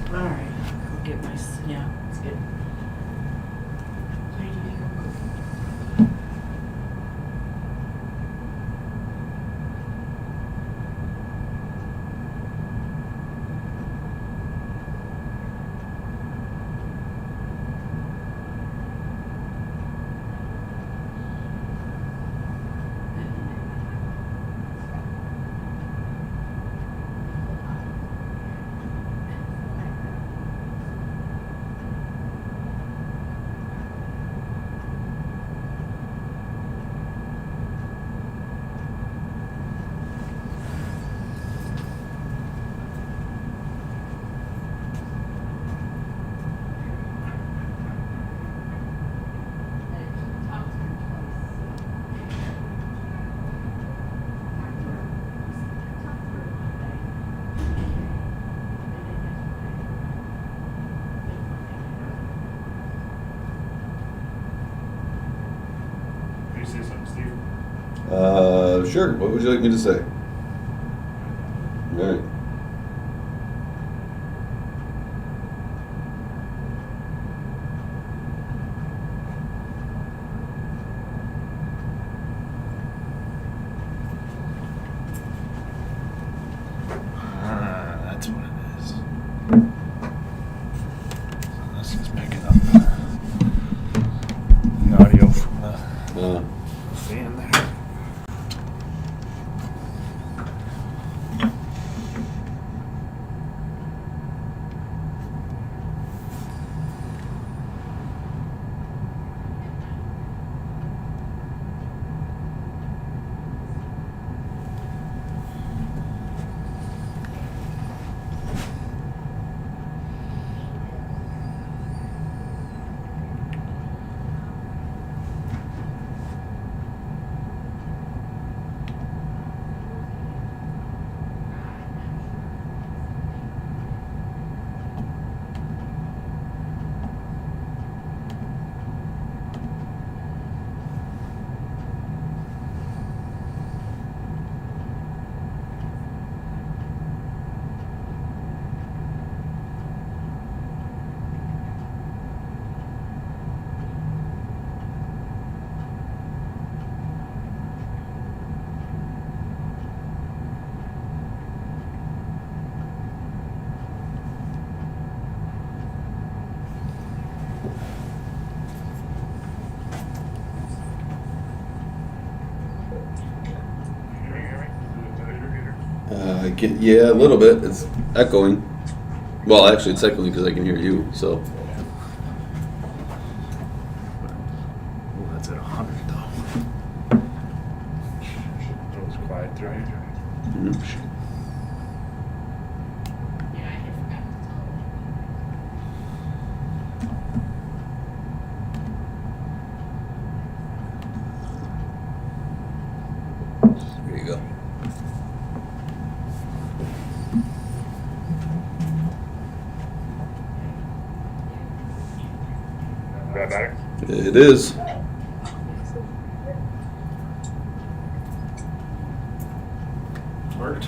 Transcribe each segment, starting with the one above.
All right, I'll get my, yeah, it's good. Can you say something, Steve? Sure. What would you like me to say? All right. That's what it is. So this is picking up the audio from the fan there. I can, yeah, a little bit. It's echoing. Well, actually, it's echoing because I can hear you. So. Oh, that's at 100 though. It was quiet through here. Mhm. There you go. Is that better? It is. Worked.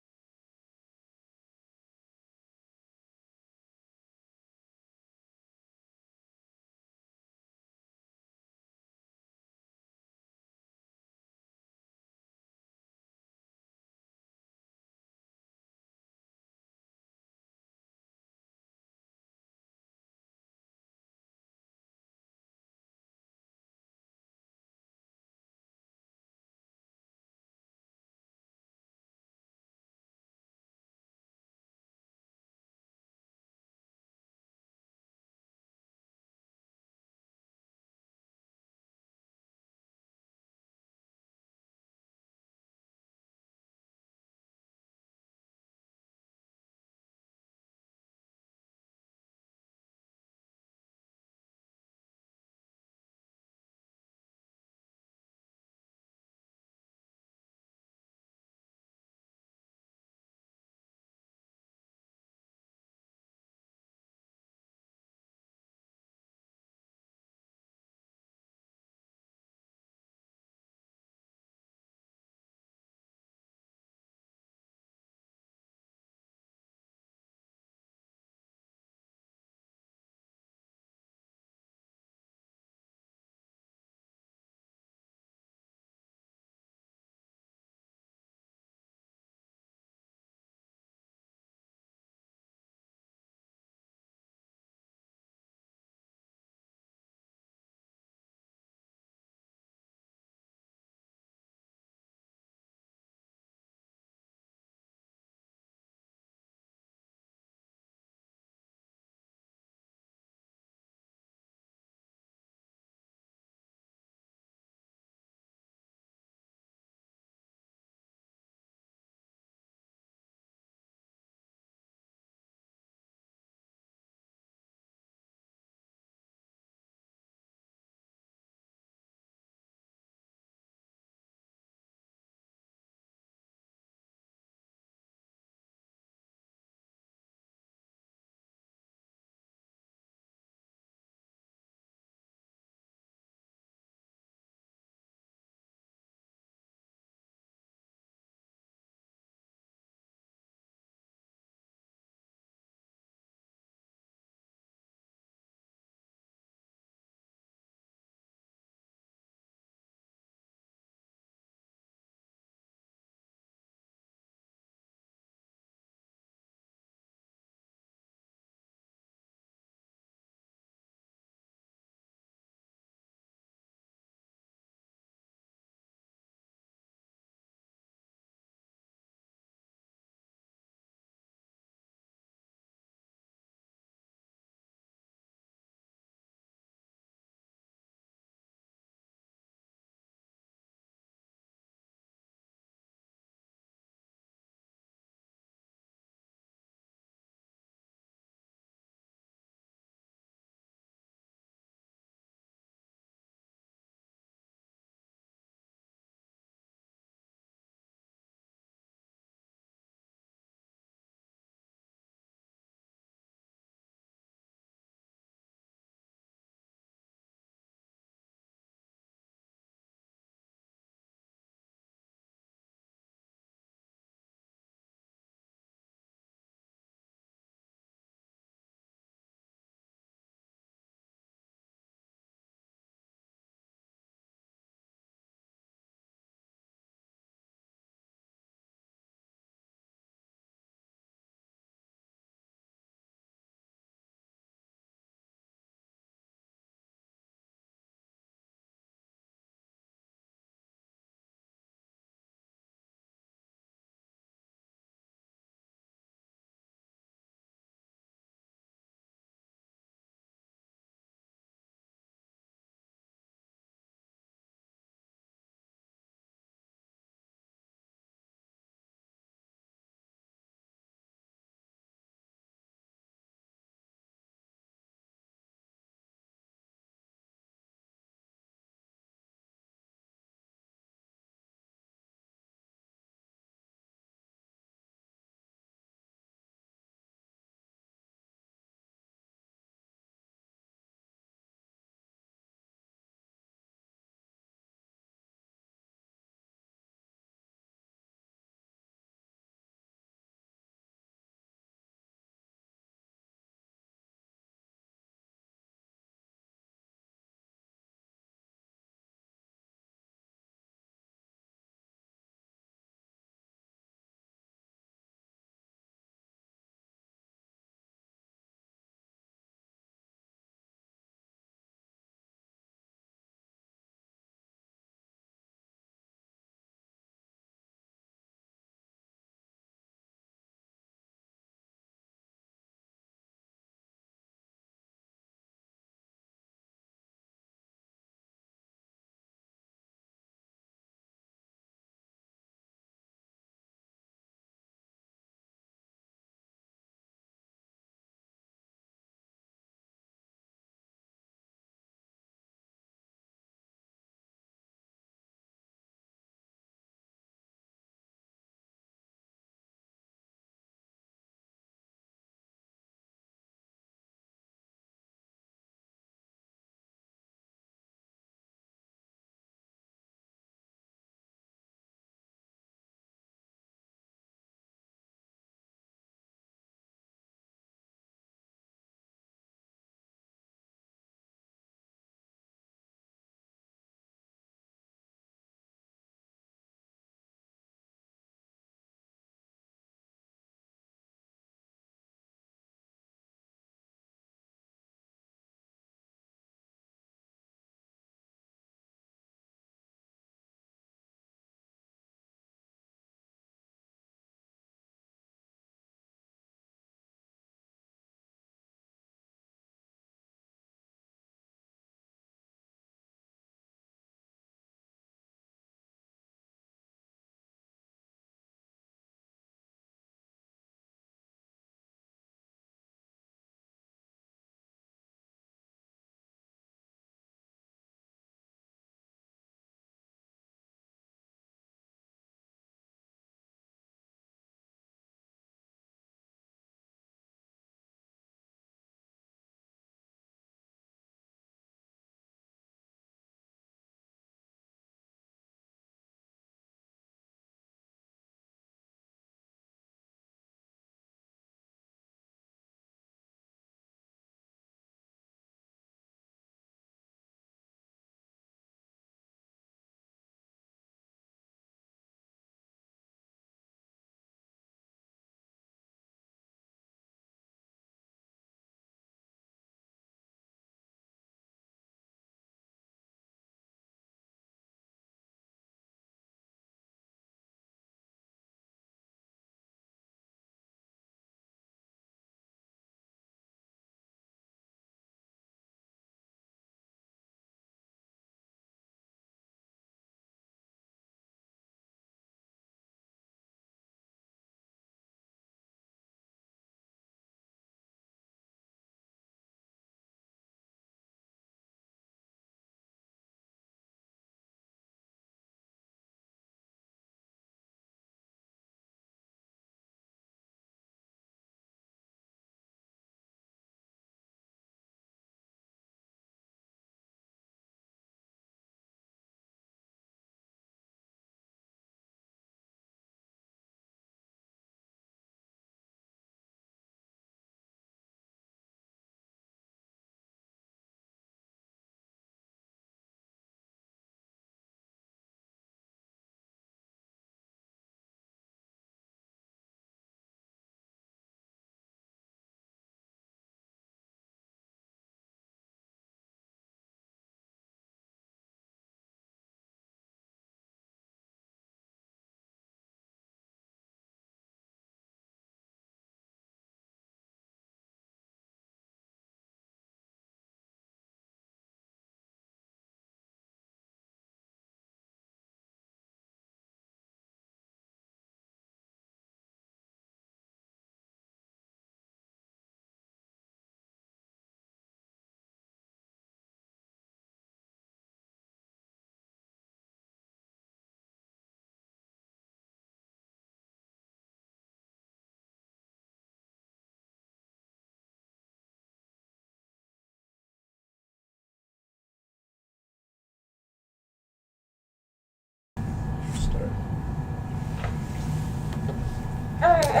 We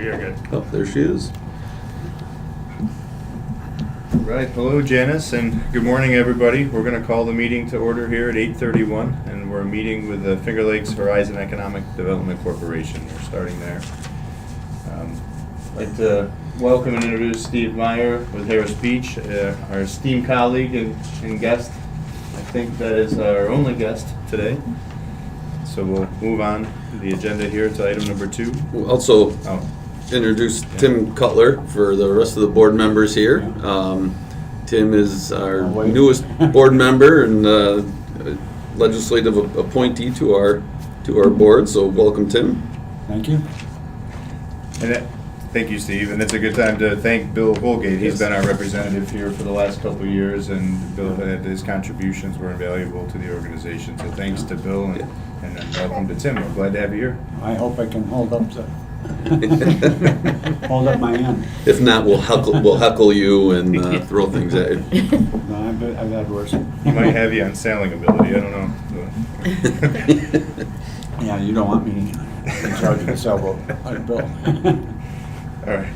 are good. Oh, there she is. Right, hello Janice, and good morning everybody. We're going to call the meeting to order here at 8:31, and we're meeting with the Finger Lakes Horizon Economic Development Corporation. We're starting there. I'd like to welcome and introduce Steve Meyer with Harris Beach, our esteemed colleague and guest. I think that is our only guest today. So we'll move on to the agenda here to item number 2. We'll also Oh, introduce Tim Cutler for the rest of the board members here. Tim is our Oh, wait. newest board member and legislative appointee to our board. So welcome, Tim. Thank you. thank you, Steve, and it's a good time to thank Bill Holgate. He's Yes. been our representative here for the last couple of years, and Bill had his contributions were invaluable to the organization. So thanks to Bill, and then welcome to Tim. We're glad to have you here. I hope I can hold up hold up my end. If not, we'll heckle you and throw things at you. No, I've had worse. He might have you on sailing ability. I don't know. Yeah, you don't want me in charge of the sailboat, like Bill. All right.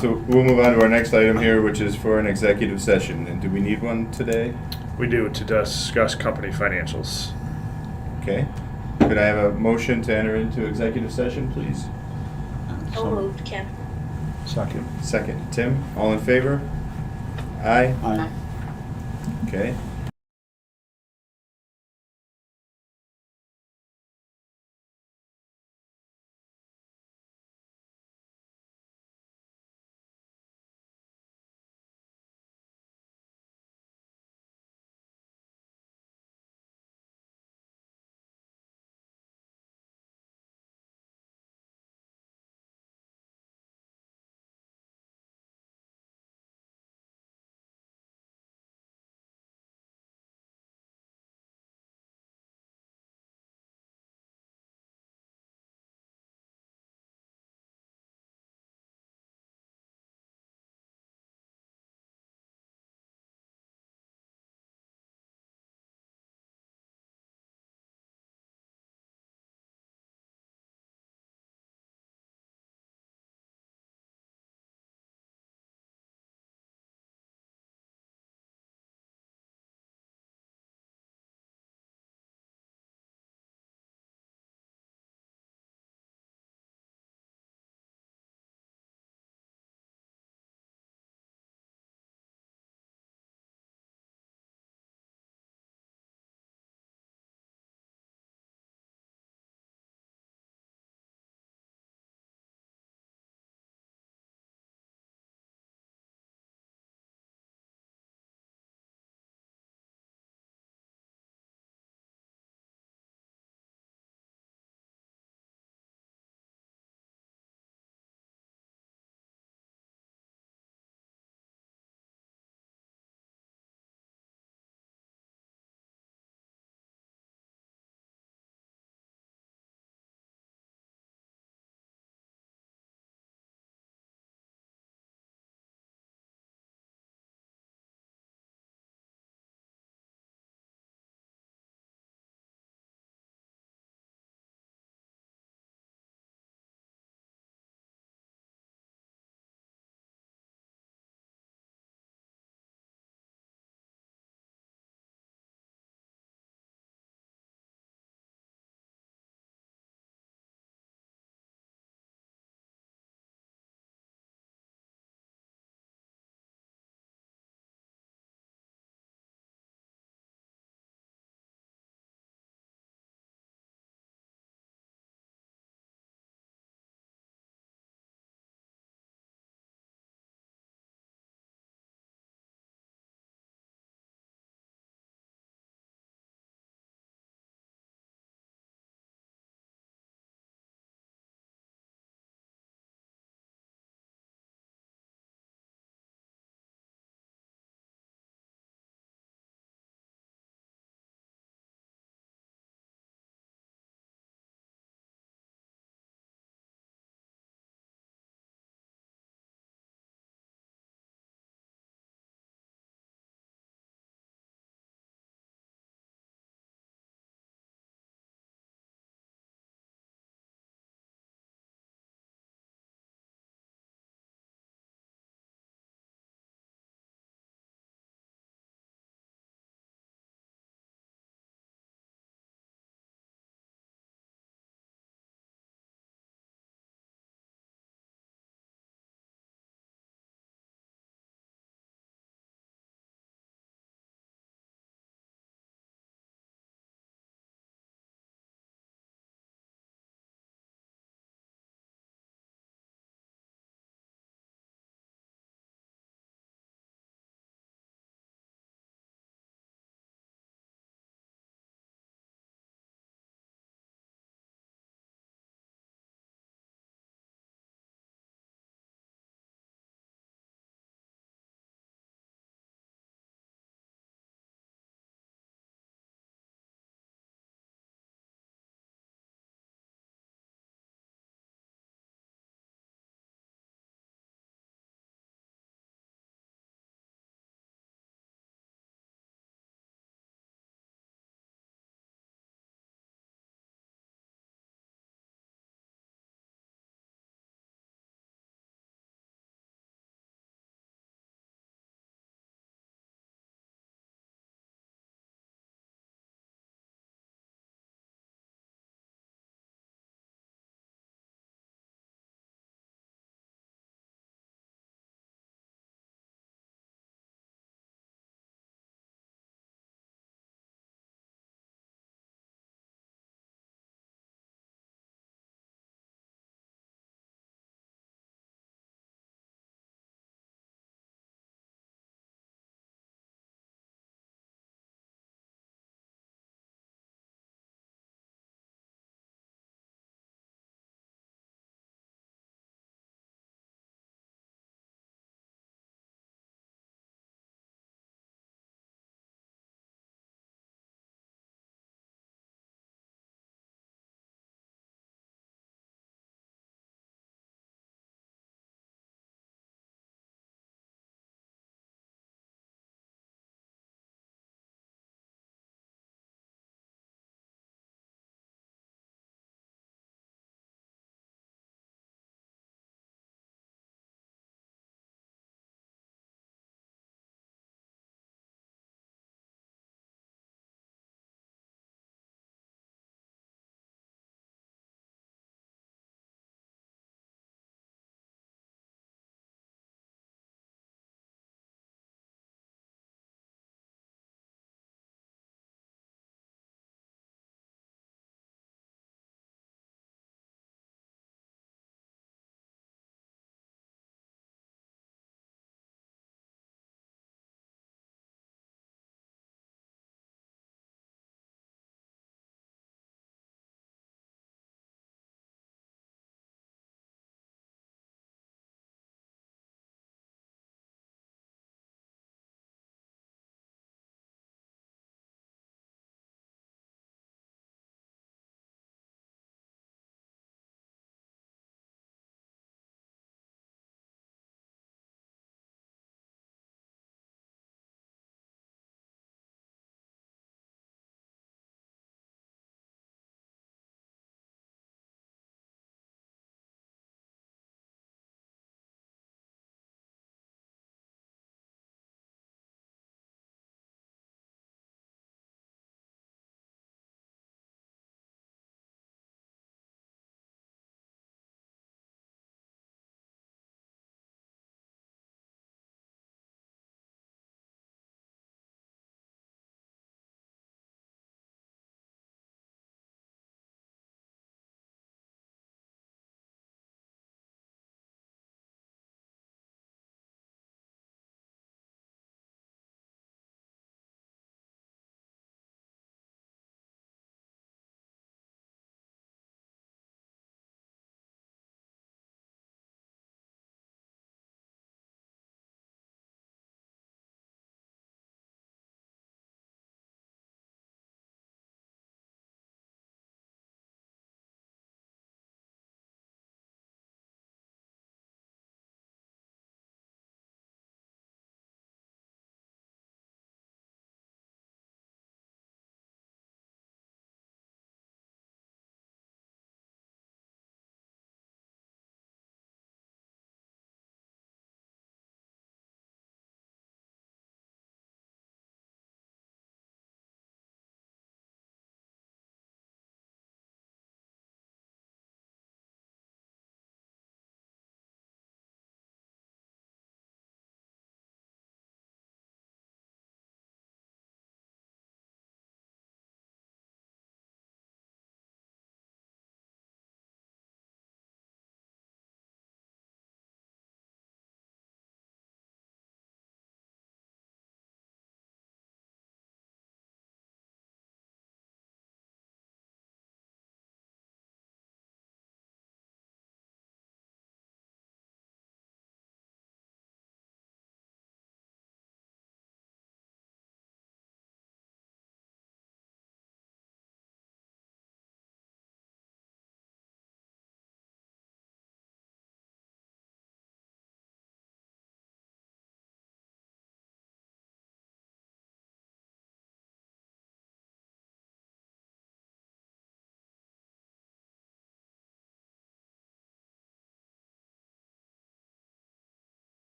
So we'll move on to our next item here, which is for an executive session. And do we need one today? We do, to discuss company financials. Okay. Could I have a motion to enter into executive session, please? So moved, Kim. Second. Second, Tim. All in favor? Aye. Aye. Okay.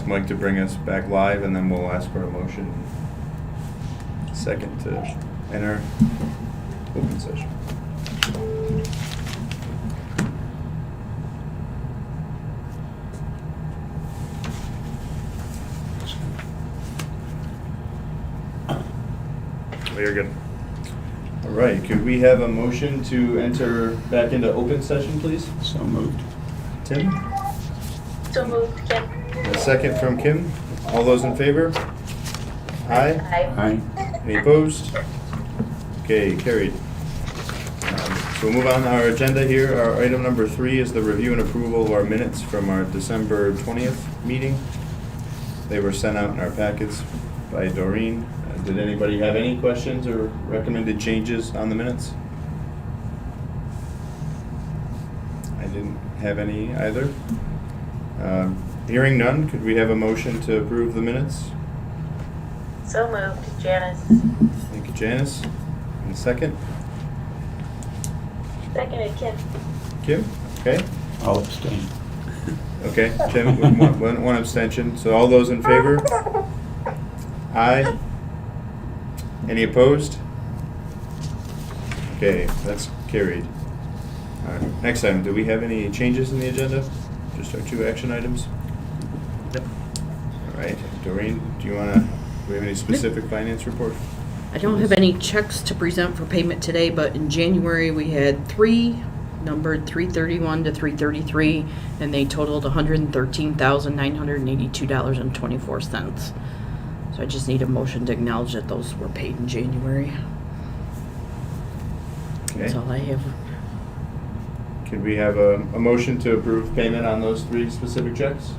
Mike to bring us back live, and then we'll ask for a motion. Second to enter open session. You're good. All right, could we have a motion to enter back into open session, please? So moved. Tim? So moved, Kim. A second from Kim. All those in favor? Aye. Aye. Aye. Any opposed? Okay, carried. So we'll move on to our agenda here. Our item number 3 is the review and approval of our minutes from our December 20th meeting. They were sent out in our packets by Doreen. Did anybody have any questions or recommended changes on the minutes? I didn't have any either. Hearing none, could we have a motion to approve the minutes? So moved, Janice. Thank you, Janice. And a second? Seconded, Kim. Kim? Okay. I'll abstain. Okay, Tim, with one abstention. So all those in favor? Aye. Any opposed? Okay, that's carried. All right, next item, do we have any changes in the agenda? Just our 2 action items? Yep. All right, Doreen, do we have any specific finance report? I don't have any checks to present for payment today, but in January, we had 3 numbered 331 to 333, and they totaled $113,982.24. So I just need a motion to acknowledge that those were paid in January. That's Okay. all I have. Could we have a motion to approve payment on those 3 specific checks?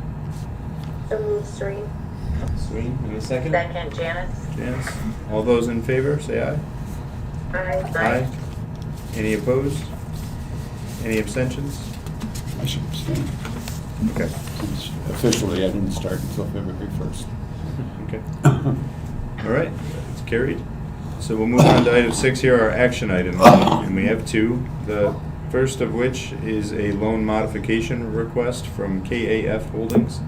So moved, Serene. Sweet, in a second? Second, Janice. Janice, all those in favor, say aye. Aye. Any opposed? Any abstentions? I should abstain. Okay. Since officially, I didn't start until February 1st. Okay. All right, it's carried. So we'll move on to item 6 here, our action items, and we have 2. The first of which is a loan modification request from KAF Holdings.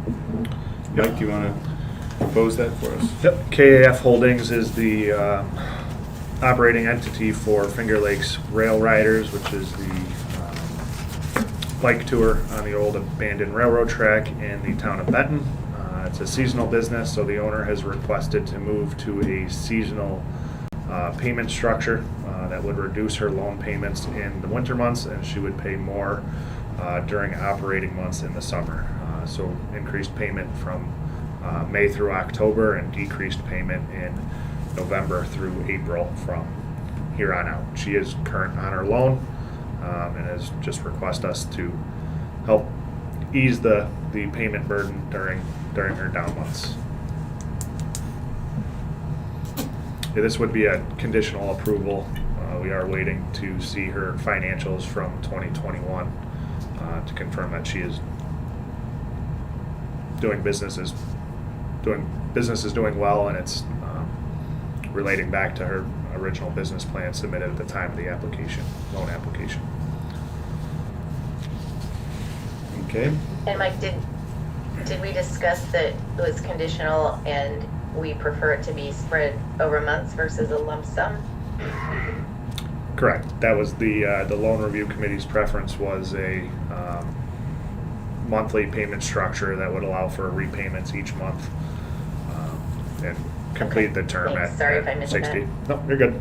Mike, do you want to propose that for us? Yep, KAF Holdings is the operating entity for Finger Lakes Rail Riders, which is the bike tour on the old abandoned railroad track in the town of Benton. It's a seasonal business, so the owner has requested to move to a seasonal payment structure that would reduce her loan payments in the winter months, and she would pay more during operating months in the summer. So increased payment from May through October and decreased payment in November through April from here on out. She is current on her loan and has just requested us to help ease the payment burden during her down months. Yeah, this would be a conditional approval. We are waiting to see her financials from 2021 to confirm that she is doing business is doing well, and it's relating back to her original business plan submitted at the time of the loan application. Okay. And Mike, did we discuss that it was conditional and we prefer it to be spread over months versus a lump sum? Correct. That was the loan review committee's preference, was a monthly payment structure that would allow for repayments each month and complete the term Thanks. at, Sorry at if I missed 60. that. No, you're good.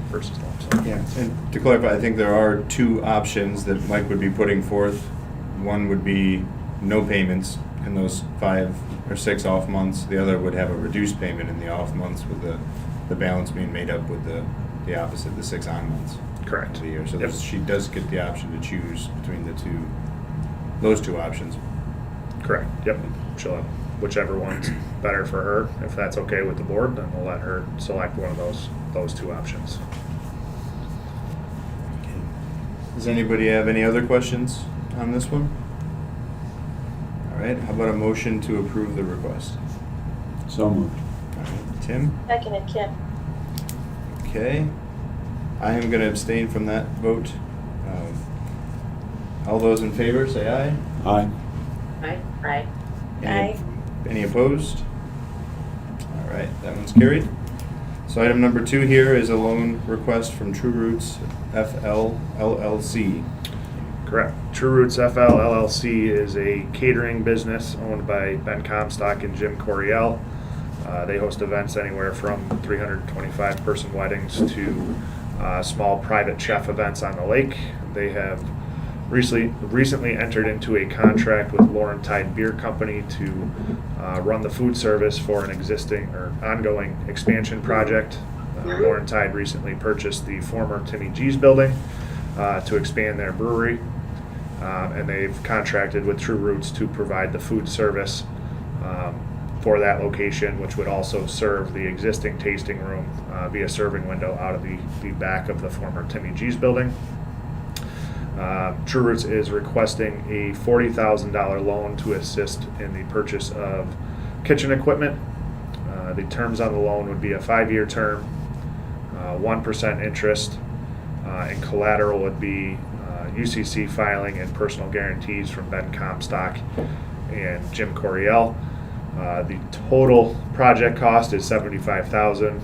Versus lump sum. Yeah, and to clarify, I think there are 2 options that Mike would be putting forth. One would be no payments in those 5 or 6 off months. The other would have a reduced payment in the off months, with the balance being made up with the opposite, the 6 on months. Correct. Of the year. So Yep. she does get the option to choose between those 2 options. Correct. Yep. She'll have whichever one's better for her. If that's okay with the board, then we'll let her select one of those 2 options. Does anybody have any other questions on this one? All right, how about a motion to approve the request? So moved. All right, Tim? Seconded, Kim. Okay. I am going to abstain from that vote. All those in favor, say aye. Aye. Aye. Aye. Any- Any opposed? All right, that one's carried. So item number 2 here is a loan request from True Roots FLLC. Correct. True Roots FL LLC is a catering business owned by Ben Comstock and Jim Coriel. They host events anywhere from 325-person weddings to small private chef events on the lake. They have recently entered into a contract with Laurentide Beer Company to run the food service for an existing or ongoing expansion project. Laurentide recently purchased the former Timmy G's building to expand their brewery, and they've contracted with True Roots to provide the food service for that location, which would also serve the existing tasting room via serving window out of the back of the former Timmy G's building. True Roots is requesting a $40,000 loan to assist in the purchase of kitchen equipment. The terms on the loan would be a 5-year term, 1% interest, and collateral would be UCC filing and personal guarantees from Ben Comstock and Jim Coriel. The total project cost is $75,000,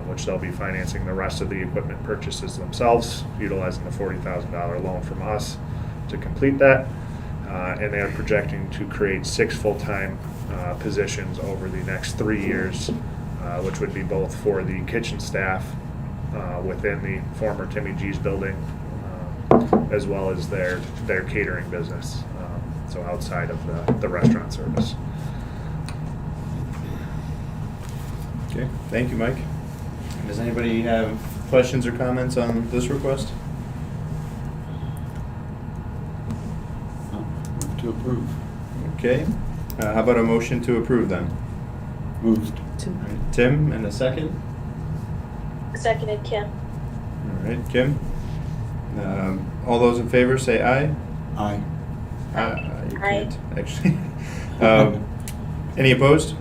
which they'll be financing the rest of the equipment purchases themselves, utilizing the $40,000 loan from us to complete that. And they are projecting to create 6 full-time positions over the next 3 years, which would be both for the kitchen staff within the former Timmy G's building, as well as their catering business, so outside of the restaurant service. Okay, thank you, Mike. Does anybody have questions or comments on this request? Move to approve. Okay, how about a motion to approve then? Moved. All right, Tim, and a second? Seconded, Kim. All right, Kim. All those in favor say aye. Aye. You Aye. can't, actually. Any opposed?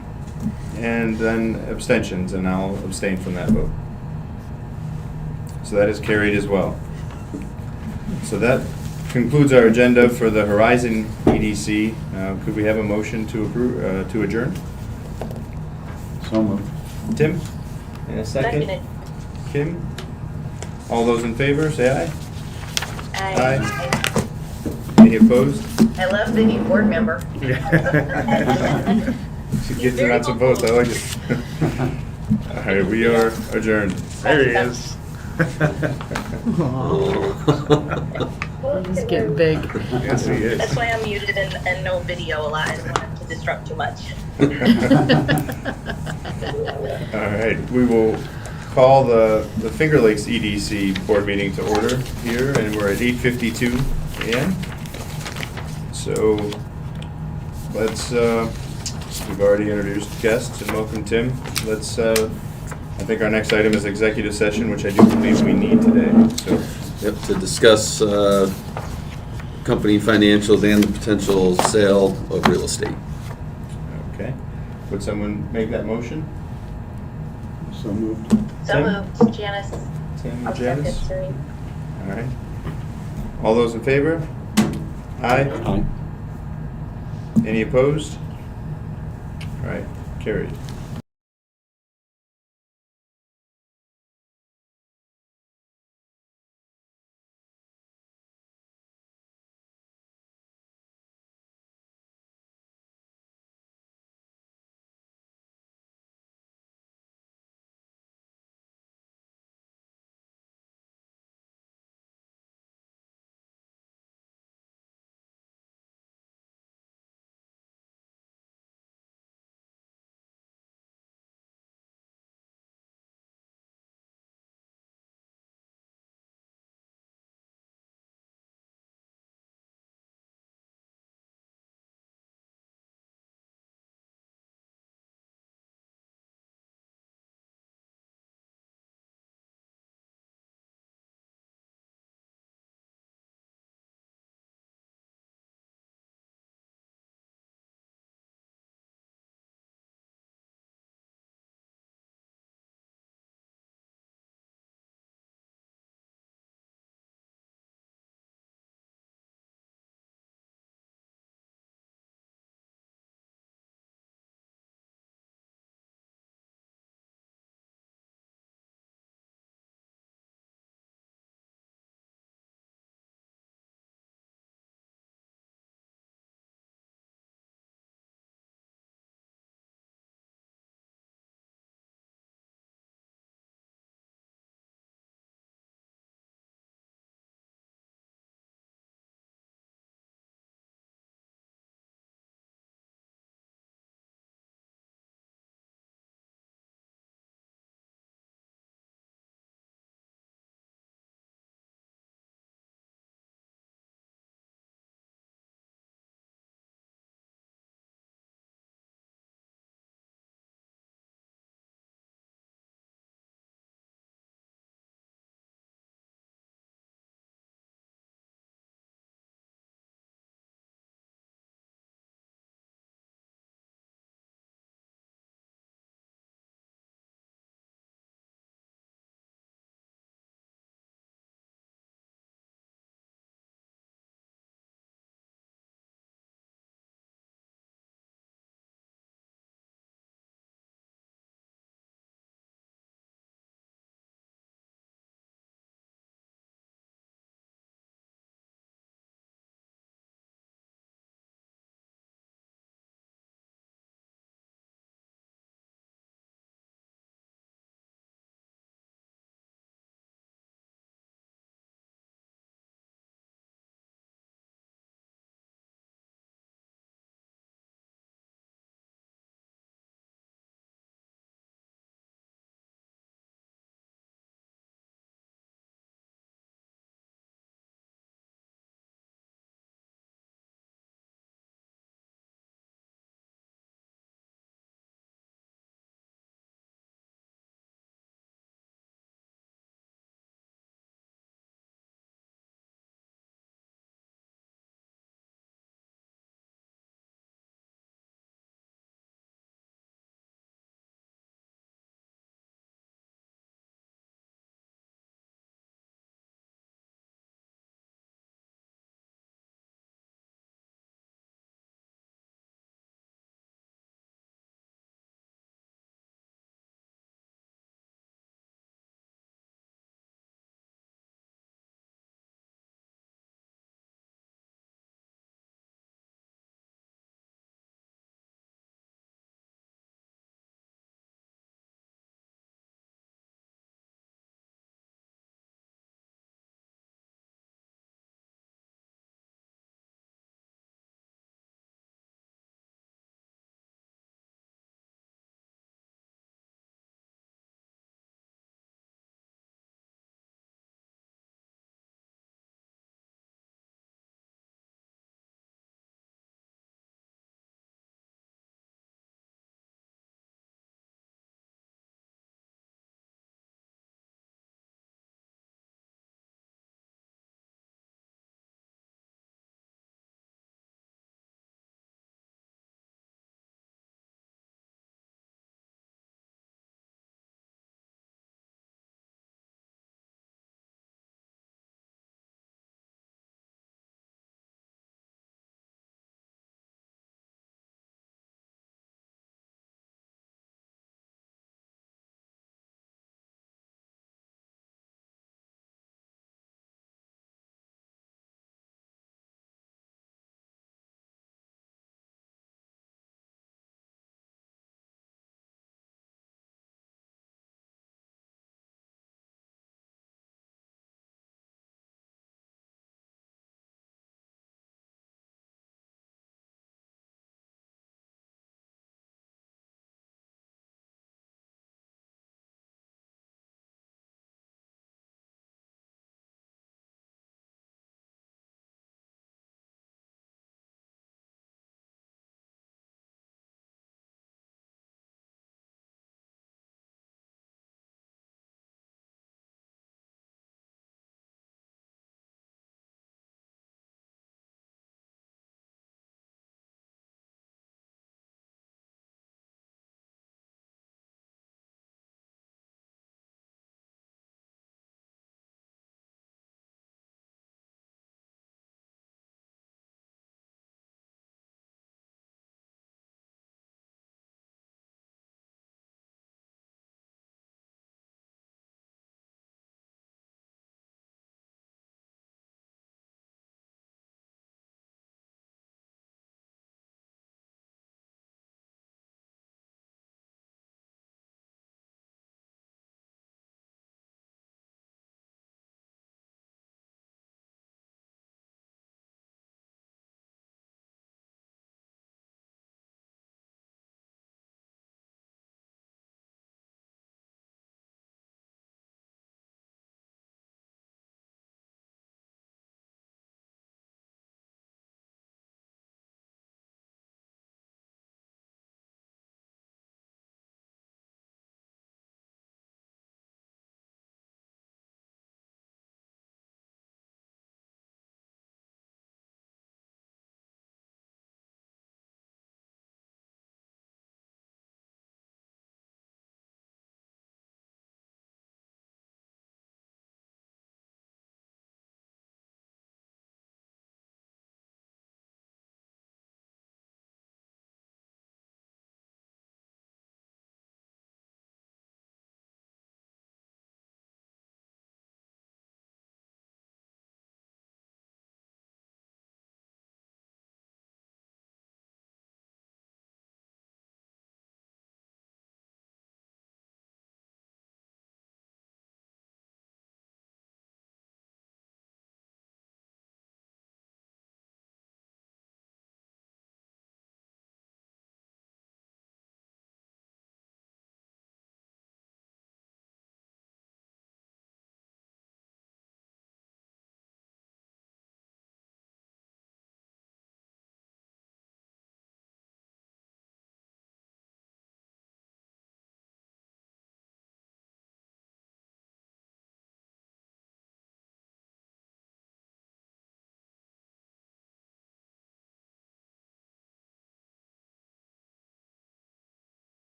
And then abstentions, and I'll abstain from that vote. So that is carried as well. So that concludes our agenda for the Horizon EDC. Could we have a motion to approve, to adjourn? So moved. Tim? And a second? Seconded. Kim? All those in favor, say aye. Aye. Any opposed? I love the new board member. She gets in on some votes, I like it. All right, we are adjourned. There he is. He's getting big. Yes, he is. That's why I'm muted and no video a lot. I don't want it to disrupt too much. All right, we will call the Finger Lakes EDC board meeting to order here, and we're at 8:52 a.m. So let's, we've already introduced guests and welcome Tim. Let's, I think our next item is executive session, which I do believe we need today, so. Yep, to discuss company financials and the potential sale of real estate. Okay, would someone make that motion? So moved. So Tim? moved, Janice. Tim I'll and Janice? second, sorry. All right. All those in favor? Aye. Aye. Any opposed? All right, carried.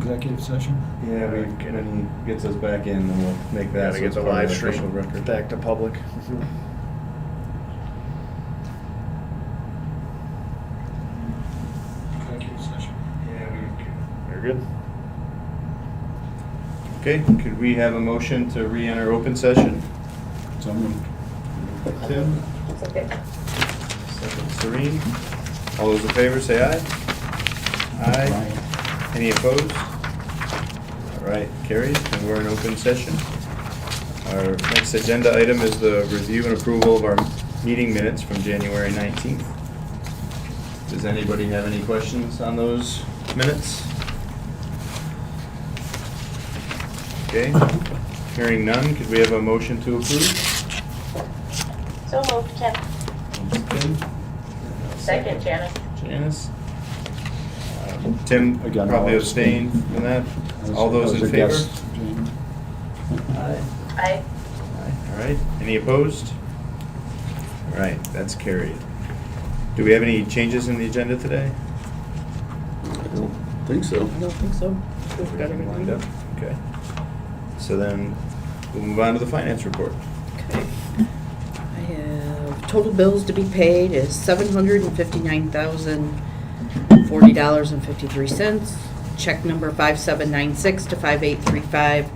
executive session? Yeah, when he gets us back in, then we'll make that. Gotta so get it's the part of live official stream record. back to public. Executive session. You're good? Okay, could we have a motion to re-enter open session? So moved. Tim, second Serene. All those in favor, say aye. Aye. Any opposed? All right, carries, and we're in open session. Our next agenda item is the review and approval of our meeting minutes from January 19th. Does anybody have any questions on those minutes? Okay, hearing none, could we have a motion to approve? So moved, Kim. Thanks, Tim. Second, Janice. Janice. Tim Again, probably I'll abstained from that. All I those was in a favor? guest, Jamie. Aye. Aye. All right, any opposed? All right, that's carried. Do we have any changes in the agenda today? I don't think so. I don't think so. We've got Everything lined everything. up? Okay. So then, we'll move on to the finance report. Okay. I have total bills to be paid is $759,040.53. Check number 5796 to 5835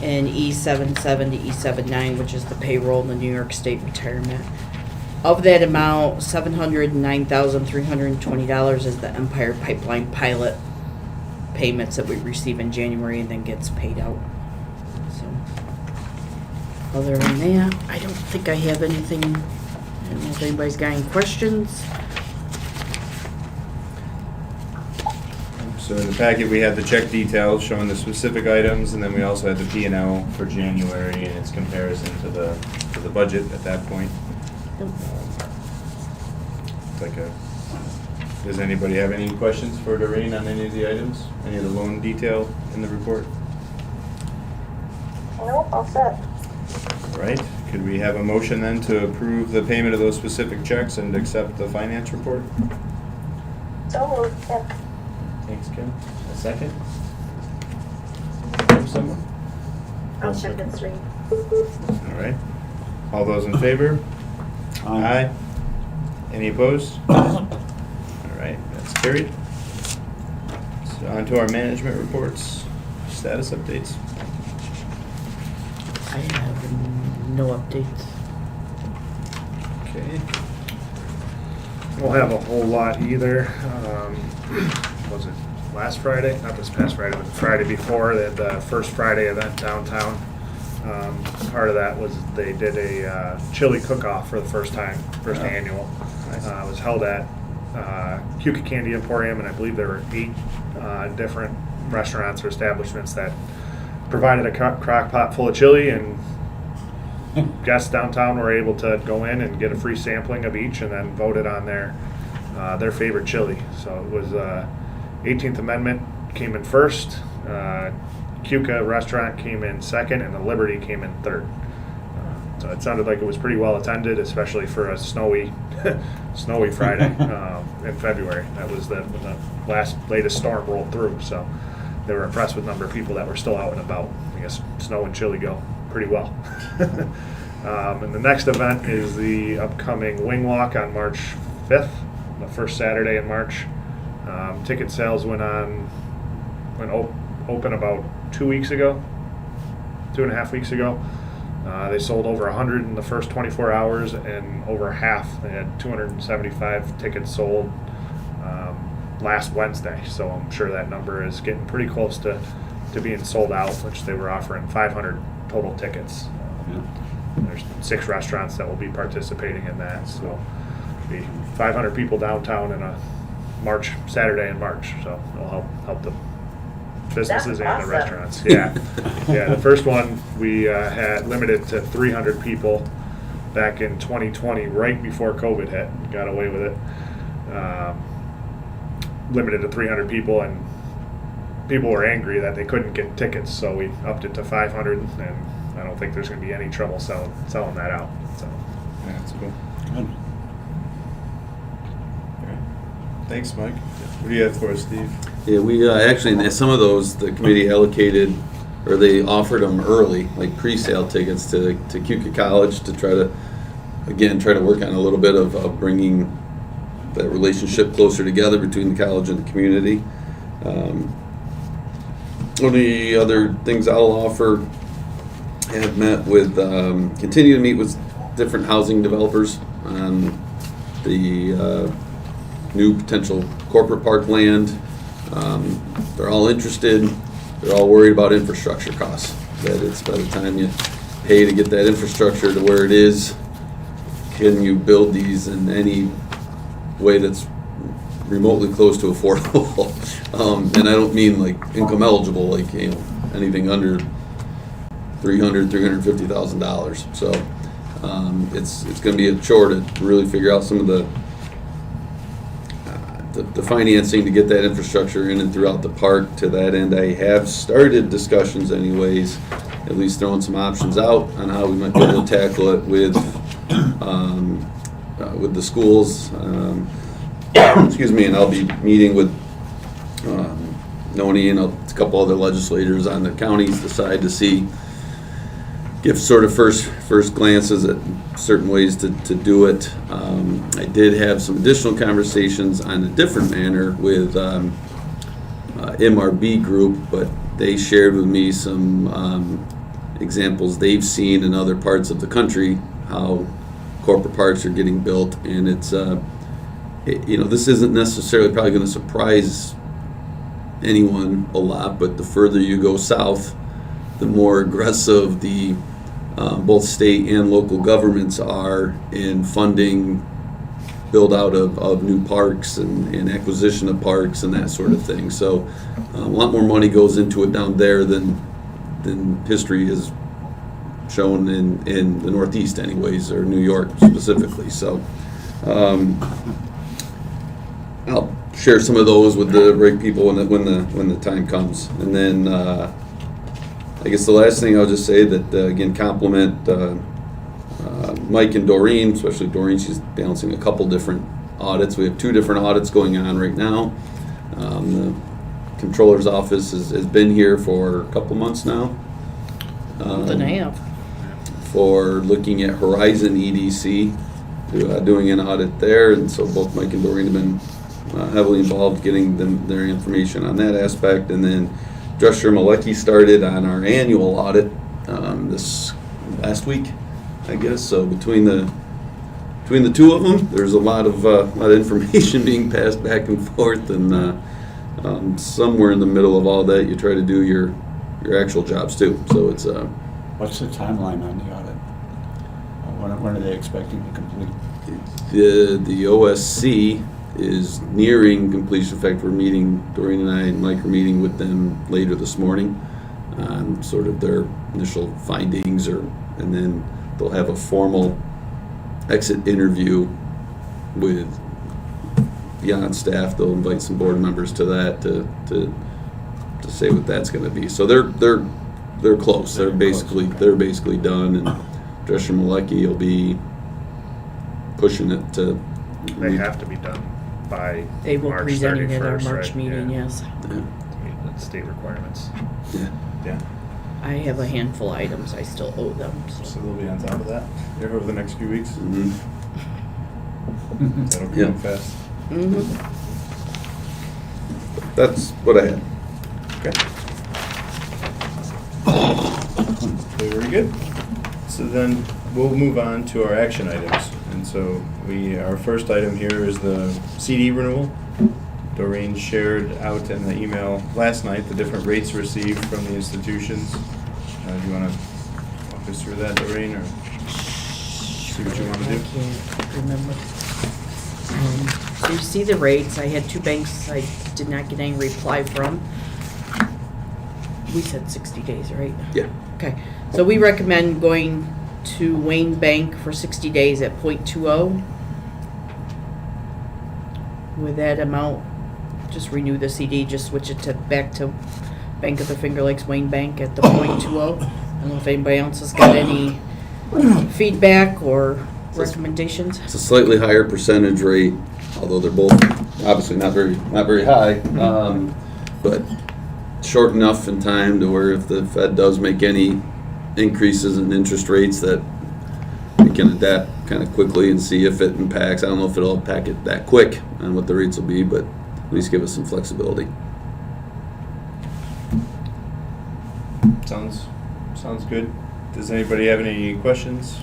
and E77 to E79, which is the payroll in the New York State retirement. Of that amount, $709,320 is the Empire Pipeline pilot payments that we receive in January and then gets paid out. So, other than that, I don't think I have anything. I don't know if anybody's got any questions. So in the packet, we had the check details showing the specific items, and then we also had the P&L for January and its comparison to the budget at that point. Does anybody have any questions for Doreen on any of the items? Any of the loan detail in the report? Nope, all set. All right, could we have a motion then to approve the payment of those specific checks and accept the finance report? So moved, Kim. Thanks, Kim. A second? Someone? I'll second three. All right. All those in favor? Aye. Any opposed? All right, that's carried. So on to our management reports, status updates. I have no updates. Okay. We'll have a whole lot either. Was it last Friday? Not this past Friday, but the Friday before, they had the first Friday event downtown. Part of that was they did a chili cook-off for the first time, first annual. Nice. It was held at Cuca Candy Emporium, and I believe there were 8 different restaurants or establishments that provided a crock pot full of chili, and guests downtown were able to go in and get a free sampling of each and then voted on their favorite chili. So it was 18th Amendment came in first, Cuca Restaurant came in second, and the Liberty came in third. So it sounded like it was pretty well attended, especially for a snowy Friday in February. That was when the latest storm rolled through. So they were impressed with the number of people that were still out and about. I guess snow and chili go pretty well. And the next event is the upcoming Wing Walk on March 5th, the first Saturday in March. Ticket sales went open about 2.5 weeks ago. They sold over 100 in the first 24 hours, and over half, they had 275 tickets sold last Wednesday. So I'm sure that number is getting pretty close to being sold out, which they were offering 500 total tickets. There's 6 restaurants that will be participating in that. So be 500 people downtown in a Saturday in March. So it'll help the businesses and That's the awesome. restaurants. Yeah. The first one we had limited to 300 people back in 2020, right before COVID hit. Got away with it. Limited to 300 people, and people were angry that they couldn't get tickets, so we upped it to 500, and I don't think there's going to be any trouble selling that out. So Yeah, that's cool. Good. All right. Thanks, Mike. What do you have for us, Steve? Yeah, we actually, in some of those, the committee allocated, or they offered them early, like pre-sale tickets to Cuca College to try to, again, try to work on a little bit of bringing that relationship closer together between the college and the community. One of the other things I'll offer, I have met with, continue to meet with different housing developers on the new potential corporate park land. They're all interested. They're all worried about infrastructure costs. That it's by the time you pay to get that infrastructure to where it is, can you build these in any way that's remotely close to affordable? And I don't mean like income eligible, like, you know, anything under $350,000. So it's going to be a chore to really figure out some of the financing to get that infrastructure in and throughout the park. To that end, I have started discussions anyways, at least throwing some options out on how we might be able to tackle it with the schools. Excuse me, and I'll be meeting with Noni and a couple other legislators on the county's side to see, give sort of first glances at certain ways to do it. I did have some additional conversations on a different manner with MRB Group, but they shared with me some examples they've seen in other parts of the country, how corporate parks are getting built, and it's you know, this isn't necessarily probably going to surprise anyone a lot, but the further you go south, the more aggressive the both state and local governments are in funding build out of new parks and acquisition of parks and that sort of thing. So a lot more money goes into it down there than history has shown in the Northeast anyways, or New York specifically. So I'll share some of those with the right people when the time comes. And then I guess the last thing I'll just say that again, compliment Mike and Doreen, especially Doreen. She's balancing a couple different audits. We have 2 different audits going on right now. The Controller's Office has been here for a couple months now. Month and a half. For looking at Horizon EDC, doing an audit there, and so both Mike and Doreen have been heavily involved getting their information on that aspect. And then Drescher Malecki started on our annual audit this last week, I guess. So between the 2 of them, there's a lot of information being passed back and forth, and somewhere in the middle of all that, you try to do your actual jobs too. So it's What's the timeline on the audit? When are they expecting to complete? the OSC is nearing completion. In fact, we're meeting, Doreen and I and Mike are meeting with them later this morning on sort of their initial findings, and then they'll have a formal exit interview with beyond staff. They'll invite some board members to that to say what that's going to be. So they're close. They're basically done, and Drescher Malecki will be pushing it to. They have to be done by They will March present it at our 31st, March right? meeting, Yeah. yes. Yeah. To meet the state requirements. Yeah. Yeah, I have a handful of items I still owe them, so so. they'll be on top of that here over the next few weeks. Mhm. That'll come Yeah. fast. Mhm. That's what I had. Okay. Okay, very good. So then we'll move on to our action items. And so our first item here is the CD renewal. Doreen shared out in the email last night the different rates received from the institutions. Do you want to walk us through that, Doreen, or see what you want to I do? can't remember. So you see the rates. I had 2 banks I did not get any reply from. We said 60 days, right? Yeah. Okay, so we recommend going to Wayne Bank for 60 days at 0.20. With that amount, just renew the CD, just switch it back to Bank of the Finger Lakes Wayne Bank at the 0.20. I don't know if anybody else has got any feedback or recommendations. It's a slightly higher percentage rate, although they're both obviously not very high. but short enough in time to where if the Fed does make any increases in interest rates, that we can adapt kind of quickly and see if it impacts. I don't know if it'll impact it that quick on what the rates will be, but at least give us some flexibility. Sounds good. Does anybody have any questions?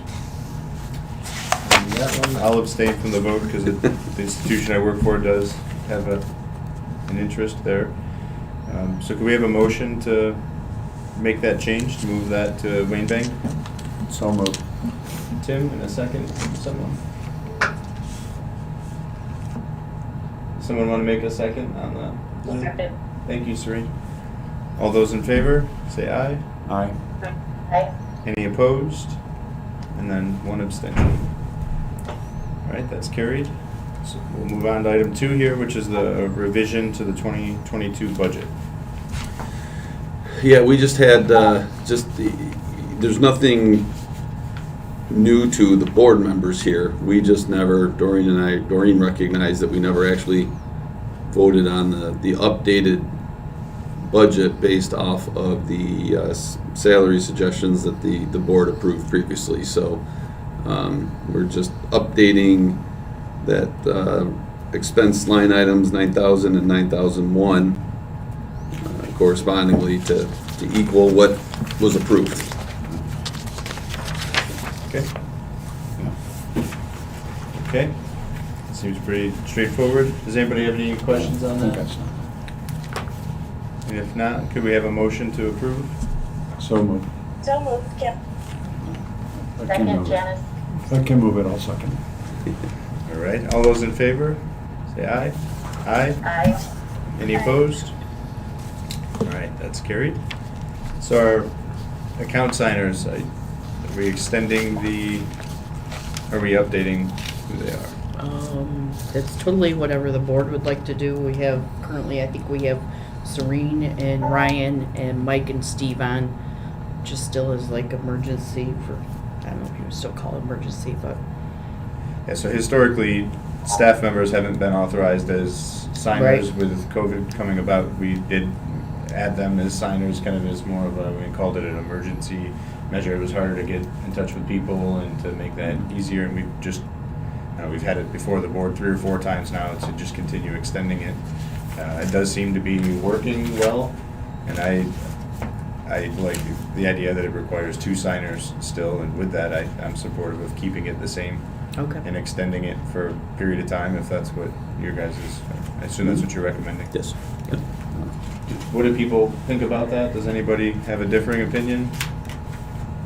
On that one? I'll abstain from the vote because the institution I work for does have an interest there. So can we have a motion to make that change, to move that to Wayne Bank? So moved. Tim, in a second, someone? Someone want to make a second on that? Second. Thank you, Serene. All those in favor, say aye. Aye. Aye. Any opposed? And then one abstention. All right, that's carried. So we'll move on to item 2 here, which is the revision to the 2022 budget. Yeah, we just had, there's nothing new to the board members here. We just never, Doreen recognized that we never actually voted on the updated budget based off of the salary suggestions that the board approved previously. So we're just updating that expense line items 9,000 and 9,001 correspondingly to equal what was approved. Okay. Okay. Seems pretty straightforward. Does anybody have any questions on I think that? that's not. And if not, could we have a motion to approve? So moved. So moved, Kim. If I can Second, move it. Janice. If I can move it, I'll second. All right. All those in favor, say aye. Aye. Aye. Any opposed? All right, that's carried. So our account signers, are we extending are we updating who they are? It's totally whatever the board would like to do. We have, currently, I think we have Serene and Ryan and Mike and Steve on, just still as like emergency for, I don't know if you would still call it emergency, but. Yeah, so historically, staff members haven't been authorized as signers. Right. With COVID coming about. We did add them as signers, kind of as more of we called it an emergency measure. It was harder to get in touch with people and to make that easier, and we've had it before the board 3 or 4 times now to just continue extending it. It does seem to be working well, and I like the idea that it requires 2 signers still, and with that, I'm supportive of keeping it the same Okay. and extending it for a period of time if that's what your guys is. I assume that's what you're recommending. Yes. Yep. What do people think about that? Does anybody have a differing opinion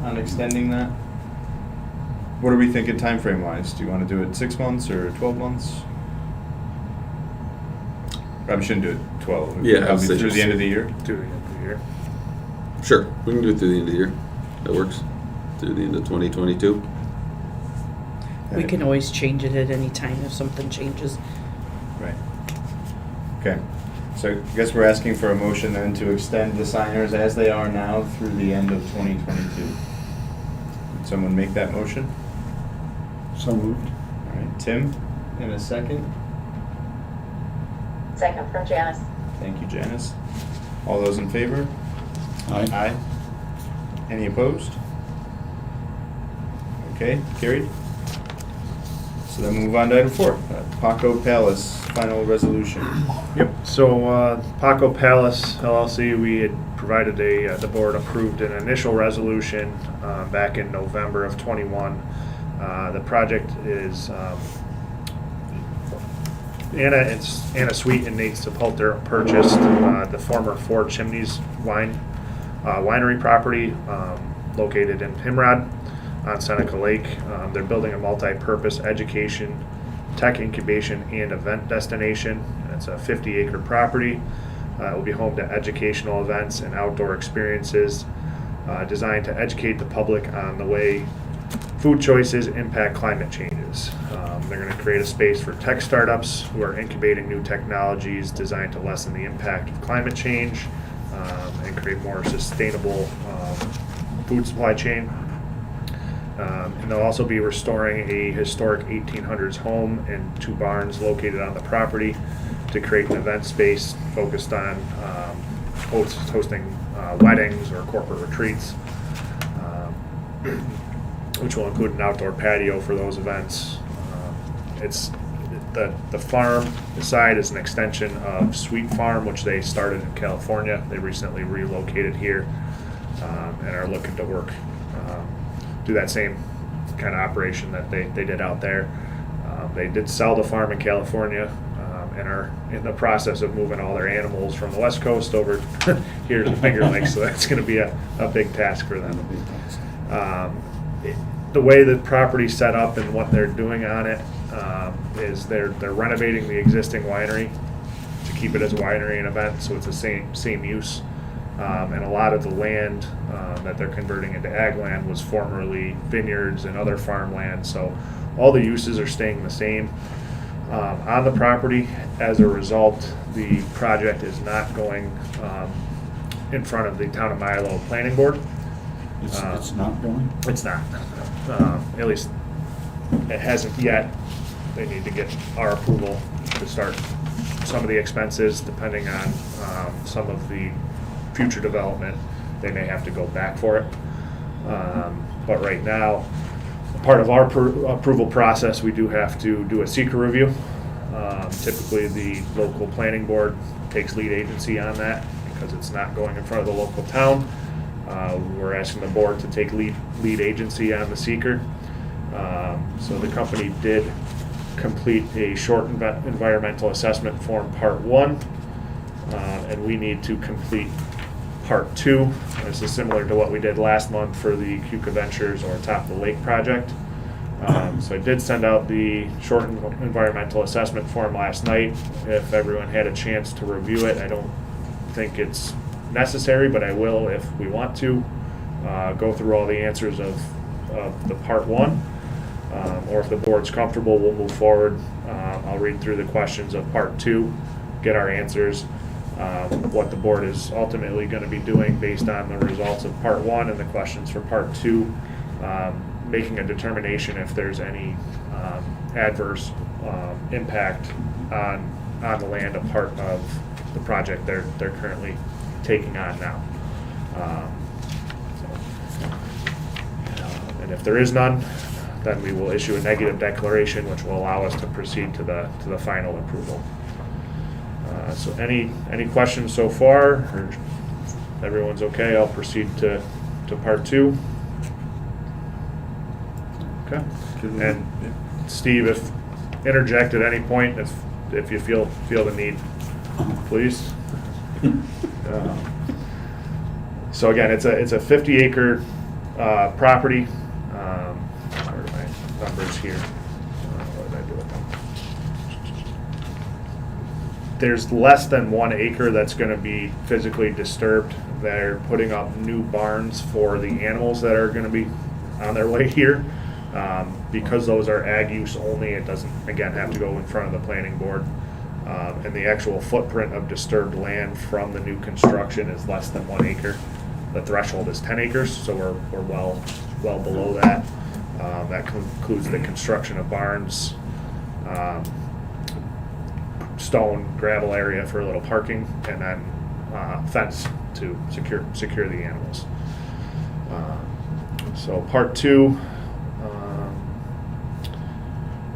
on extending that? What are we thinking time frame wise? Do you want to do it 6 months or 12 months? Probably shouldn't do it 12. Yeah, I would Probably say through just- the end of the year. To the end of the year. Sure, we can do it through the end of the year. That works. Through the end of 2022. We can always change it at any time if something changes. Right. Okay. So I guess we're asking for a motion then to extend the signers as they are now through the end of 2022. Would someone make that motion? So moved. All right, Tim, in a second. Second from Janice. Thank you, Janice. All those in favor? Aye. Aye. Any opposed? Okay, carried. So then we move on to item 4, Paco Palace, final resolution. Yep, so Paco Palace LLC, we had provided the board approved an initial resolution back in November of '21. The project is Anna Sweet and Nate Sepulter purchased the former Four Chimneys winery property located in Himrod on Seneca Lake. They're building a multi-purpose education, tech incubation, and event destination. It's a 50-acre property. It will be home to educational events and outdoor experiences designed to educate the public on the way food choices impact climate changes. They're going to create a space for tech startups who are incubating new technologies designed to lessen the impact of climate change and create more sustainable food supply chain. And they'll also be restoring a historic 1800s home and 2 barns located on the property. to create an event space focused on hosting weddings or corporate retreats, which will include an outdoor patio for those events. It's the farm side is an extension of Sweet Farm, which they started in California. They recently relocated here and are looking to do that same kind of operation that they did out there. They did sell the farm in California and are in the process of moving all their animals from the West Coast over here to the Finger Lakes, so that's going to be a big task for them. The way the property's set up and what they're doing on it is they're renovating the existing winery to keep it as a winery and event, so it's the same use. And a lot of the land that they're converting into ag land was formerly vineyards and other farmland, so all the uses are staying the same on the property. As a result, the project is not going in front of the Town of Milo Planning Board. It's not going? It's not. At least it hasn't yet. They need to get our approval to start some of the expenses, depending on some of the future development. They may have to go back for it. But right now, part of our approval process, we do have to do a seeker review. Typically, the local planning board takes lead agency on that because it's not going in front of the local town. We're asking the board to take lead agency on the seeker. So the company did complete a short environmental assessment form part 1, and we need to complete part 2. This is similar to what we did last month for the Cuca Ventures or Top of the Lake project. So I did send out the short environmental assessment form last night. If everyone had a chance to review it, I don't think it's necessary, but I will if we want to go through all the answers of the part 1, or if the board's comfortable, we'll move forward. I'll read through the questions of part 2, get our answers, what the board is ultimately going to be doing based on the results of part 1 and the questions for part 2, making a determination if there's any adverse impact on the land, a part of the project they're currently taking on now. And if there is none, then we will issue a negative declaration, which will allow us to proceed to the final approval. So any questions so far, or everyone's okay? I'll proceed to part 2. Okay. And Steve, if interject at any point, if you feel the need, please. So again, it's a 50-acre property. Where are my numbers here? What did I do with them? There's less than 1 acre that's going to be physically disturbed. They're putting up new barns for the animals that are going to be on their way here. Because those are ag use only, it doesn't, again, have to go in front of the planning board. And the actual footprint of disturbed land from the new construction is less than 1 acre. The threshold is 10 acres, so we're well below that. That includes the construction of barns, stone gravel area for a little parking, and then fence to secure the animals. So part 2.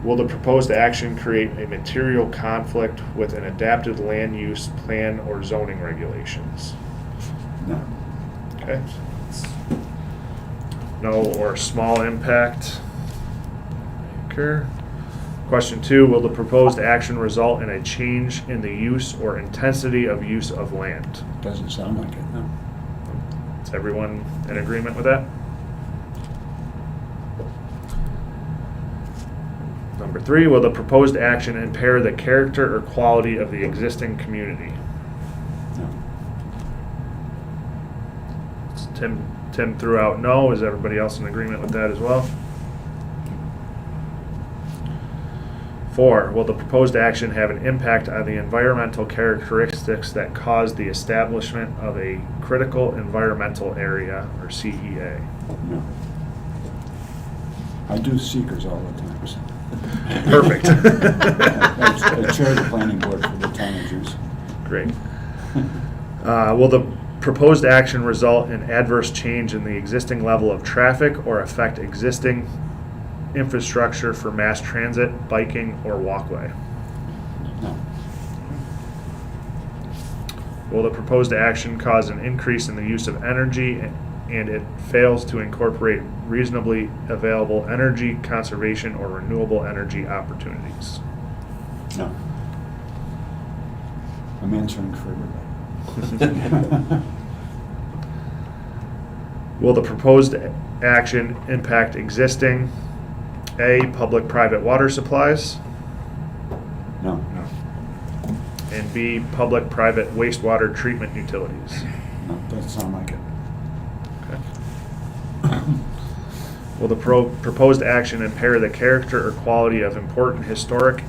Will the proposed action create a material conflict with an adapted land use plan or zoning regulations? No. Okay. No or small impact. Okay. Question 2, will the proposed action result in a change in the use or intensity of use of land? Doesn't sound like it, no. Is everyone in agreement with that? Number 3, will the proposed action impair the character or quality of the existing community? No. Tim threw out no. Is everybody else in agreement with that as well? 4, will the proposed action have an impact on the environmental characteristics that cause the establishment of a critical environmental area, or CEA? No. I do seekers all the time, so. Perfect. I chair the planning board for the percentages. Great. Will the proposed action result in adverse change in the existing level of traffic or affect existing infrastructure for mass transit, biking, or walkway? No. Will the proposed action cause an increase in the use of energy and it fails to incorporate reasonably available energy conservation or renewable energy opportunities? No. I'm answering for everybody. Will the proposed action impact existing A, public-private water supplies, No. No. and B, public-private wastewater treatment utilities? No, doesn't sound like it. Will the proposed action impair the character or quality of important historic,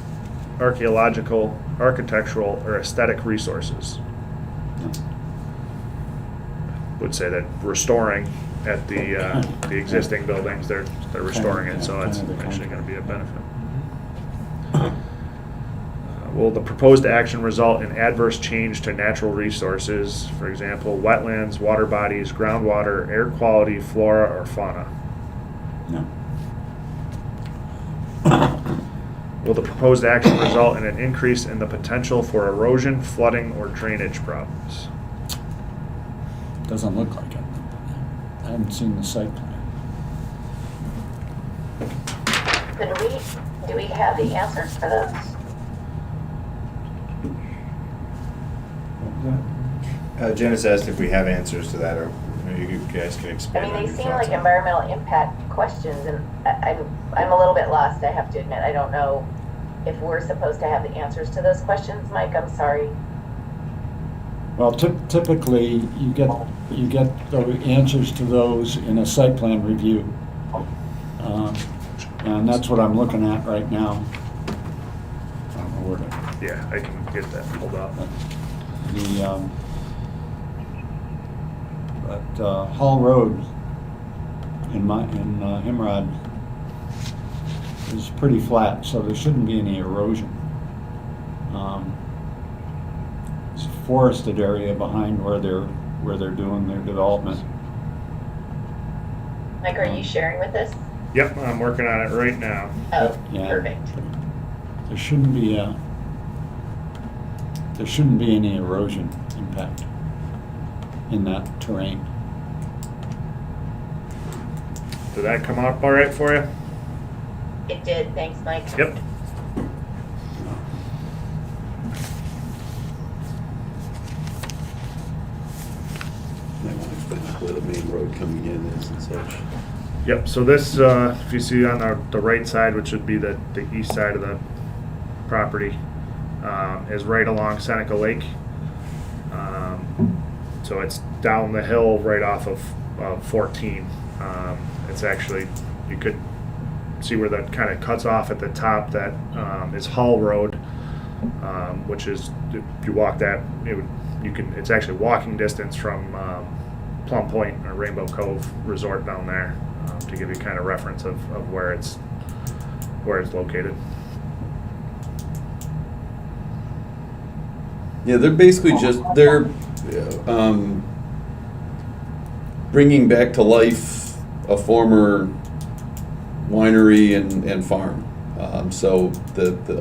archaeological, architectural, or aesthetic resources? No. Would say that restoring at the existing buildings, they're restoring it, so it's actually going to be a benefit. Will the proposed action result in adverse change to natural resources, for example, wetlands, water bodies, groundwater, air quality, flora, or fauna? No. Will the proposed action result in an increase in the potential for erosion, flooding, or drainage problems? Doesn't look like it. I haven't seen the site plan. Do we have the answers for those? What was that? Janice asked if we have answers to that, or maybe you guys can I expand mean, on they your seem thoughts like on it. environmental impact questions, and I'm a little bit lost, I have to admit. I don't know if we're supposed to have the answers to those questions, Mike, I'm sorry. Well, typically, you get the answers to those in a site plan review. And that's what I'm looking at right now. I don't know where to, Yeah, I can get that pulled up. but Hall Road in Himrod is pretty flat, so there shouldn't be any erosion. It's a forested area behind where they're doing their development. Mike, are you sharing with us? Yep, I'm working on it right now. Oh, Yeah. perfect. There shouldn't be any erosion impact in that terrain. Did that come up all right for you? It did, thanks, Mike. Yep. Might want to explain where the main road coming in is and such. Yep, so this, if you see on the right side, which would be the east side of the property, is right along Seneca Lake. So it's down the hill right off of 14. It's actually, you could see where that kind of cuts off at the top. That is Hall Road, which is, if you walk that, it's actually walking distance from Plum Point or Rainbow Cove Resort down there, to give you kind of reference of where it's located. Yeah, they're basically they're bringing back to life a former winery and farm. So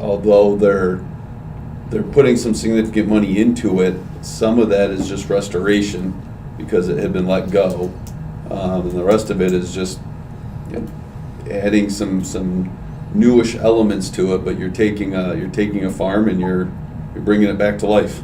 although they're putting some significant money into it, some of that is just restoration because it had been let go, and the rest of it is just adding some newish elements to it. But you're taking a farm and you're bringing it back to life.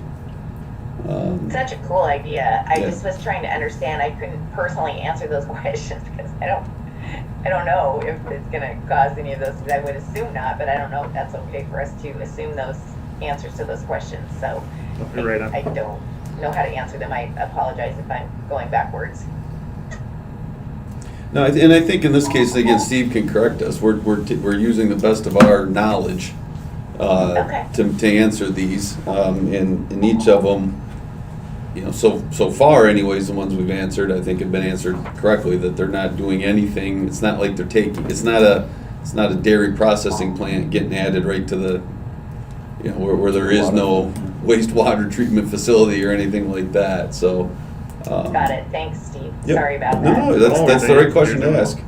Such a cool idea. I Yeah. just was trying to understand. I couldn't personally answer those questions because I don't know if it's going to cause any of those. I would assume not, but I don't know if that's okay for us to assume those answers to those questions. So You're right on. I don't know how to answer them. I apologize if I'm going backwards. No, and I think in this case, again, Steve can correct us. We're using the best of our knowledge Okay. to answer these, and each of them, so far, anyways, the ones we've answered, I think have been answered correctly. That they're not doing anything. It's not like they're taking. It's not a dairy processing plant getting added right to the, where there is no wastewater treatment facility or anything like that, so. Got it. Thanks, Steve. Yep. Sorry about No, that. no, that's the right question to ask.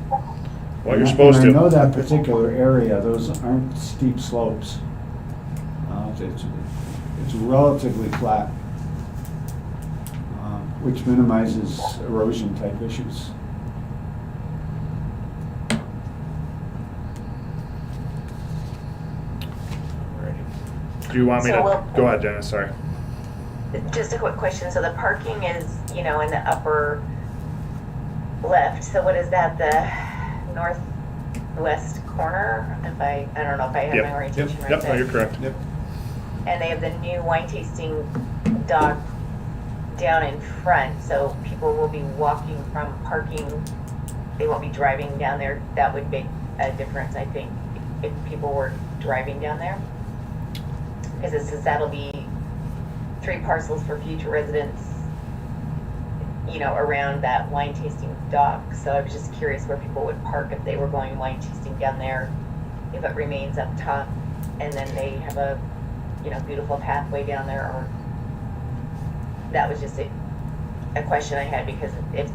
Well, you're supposed And I know to. that particular area, those aren't steep slopes. It's relatively flat, which minimizes erosion type issues. Do you want me So to, we'll- go ahead, Dennis, sorry. Just a quick question. So the parking is, in the upper left. So what is that, the northwest corner? I don't know if I have Yep. my orientation right Yep, no, there. you're correct. Yep. And they have the new wine tasting dock down in front, so people will be walking from parking. They won't be driving down there. That would make a difference, I think, if people were driving down there. Because it says that'll be 3 parcels for future residents, around that wine tasting dock. So I was just curious where people would park if they were going wine tasting down there, if it remains up top, and then they have a beautiful pathway down there, or that was just a question I had, because if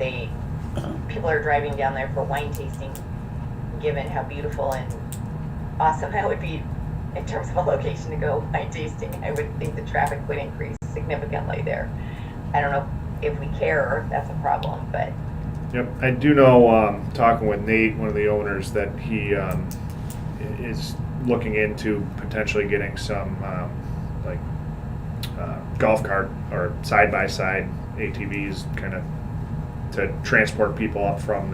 people are driving down there for wine tasting, given how beautiful and awesome that would be in terms of a location to go wine tasting, I would think the traffic would increase significantly there. I don't know if we care or if that's a problem, but Yep, I do know, talking with Nate, one of the owners, that he is looking into potentially getting some golf cart or side-by-side ATVs, kind of to transport people up from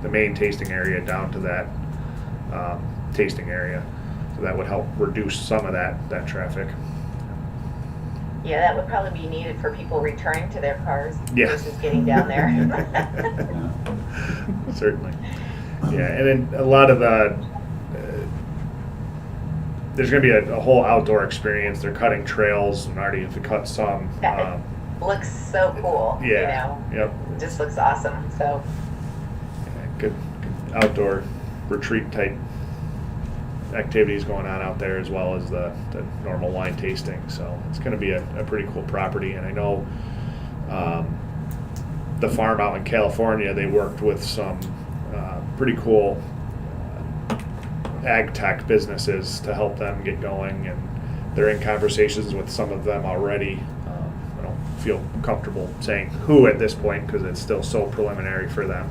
the main tasting area down to that tasting area. So that would help reduce some of that traffic. yeah, that would probably be needed for people returning to their cars Yeah. versus getting down there. Certainly. Yeah, and then a lot of the, there's going to be a whole outdoor experience. They're cutting trails and already have cut some. That looks so cool. Yeah. Yep. It just looks awesome. So Good outdoor retreat type activities going on out there, as well as the normal wine tasting. So it's going to be a pretty cool property. And I know the farm out in California, they worked with some pretty cool ag tech businesses to help them get going, and they're in conversations with some of them already. I don't feel comfortable saying who at this point, because it's still so preliminary for them.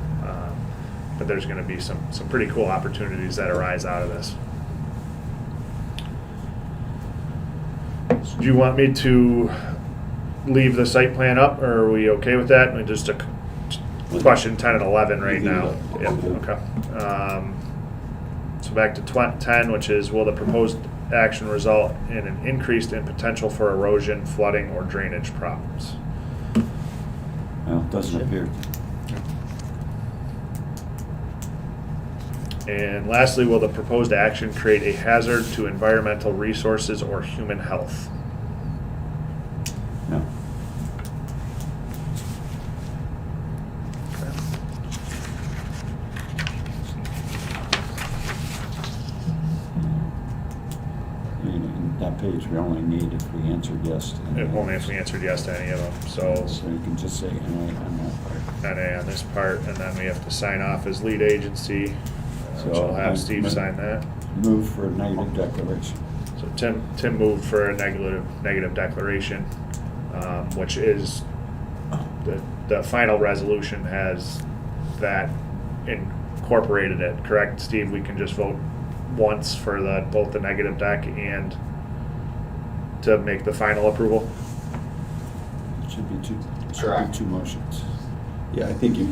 But there's going to be some pretty cool opportunities that arise out of this. So do you want me to leave the site plan up, or are we okay with that? And just a question 10 and 11 right Leave it now. up. Yep, okay. So back to 10, which is, will the proposed action result in an increase in potential for erosion, flooding, or drainage problems? Well, it doesn't appear. And lastly, will the proposed action create a hazard to environmental resources or human health? No. In that page, we only need if we answered yes to any. Only if we answered yes to any of them. So So you can just say NA on that part. NA on this part, and then we have to sign off as lead agency. So So I'll have I- Steve sign that. Move for a negative declaration. So Tim moved for a negative declaration, which is the final resolution has that incorporated it, correct, Steve? We can just vote once for both the negative deck and to make the final approval? It should be Correct. two motions. Yeah, I think you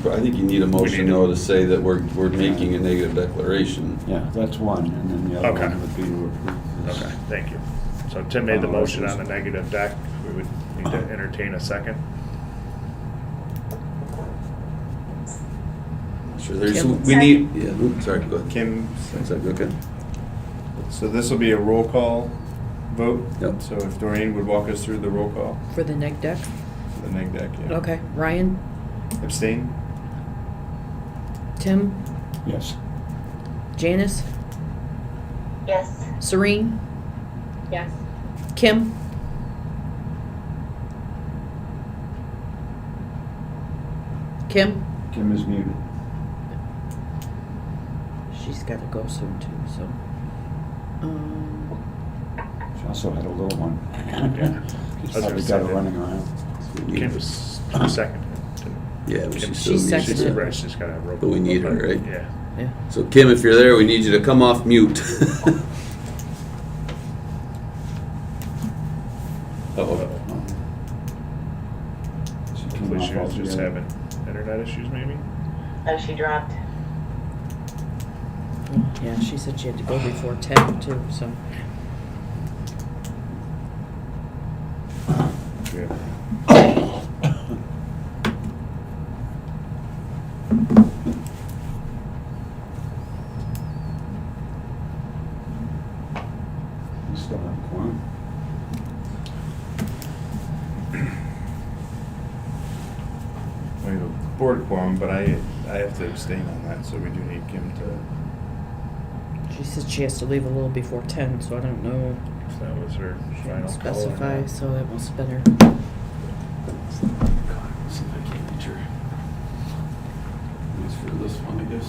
need a motion need to- though to say that we're making a negative declaration. Yeah, that's one, and then the other Okay. one would be to approve this. Okay, thank you. So Tim made the Final motion on the resolution. negative deck. We would need to entertain a second. Sure, there's, Kim. we need, yeah, sorry, go ahead. Kim, Is that okay? so this will be a roll call vote? Yep. So if Doreen would walk us through the roll call For the neg deck? for the neg deck, yeah. Okay. Ryan? Abstain? Tim? Yes. Janice? yes. Serene? Yes. Kim? Kim? Kim is muted. She's gotta go soon too, so. She also had a little one. Yeah. He's I was probably gonna got her say running around. Kim was second. Yeah, but Kim- she's She still seconded. muted. Right, she's gotta have roll But we call, need her, right? Yeah. Yeah. So Kim, if you're there, we need you to come off mute. Uh-oh. She came Hopefully off she was just altogether. having internet issues maybe. Oh, she dropped. Yeah, she said she had to go before 10 too, so. Yeah. We still have a quorum. We have a board quorum, but I have to abstain on that, so we do need Kim to. She said she has to leave a little before 10, so I don't know. So that was her She final didn't call. or specify, not. so that must have been her. See if I can't reach her. At least for this one, I guess.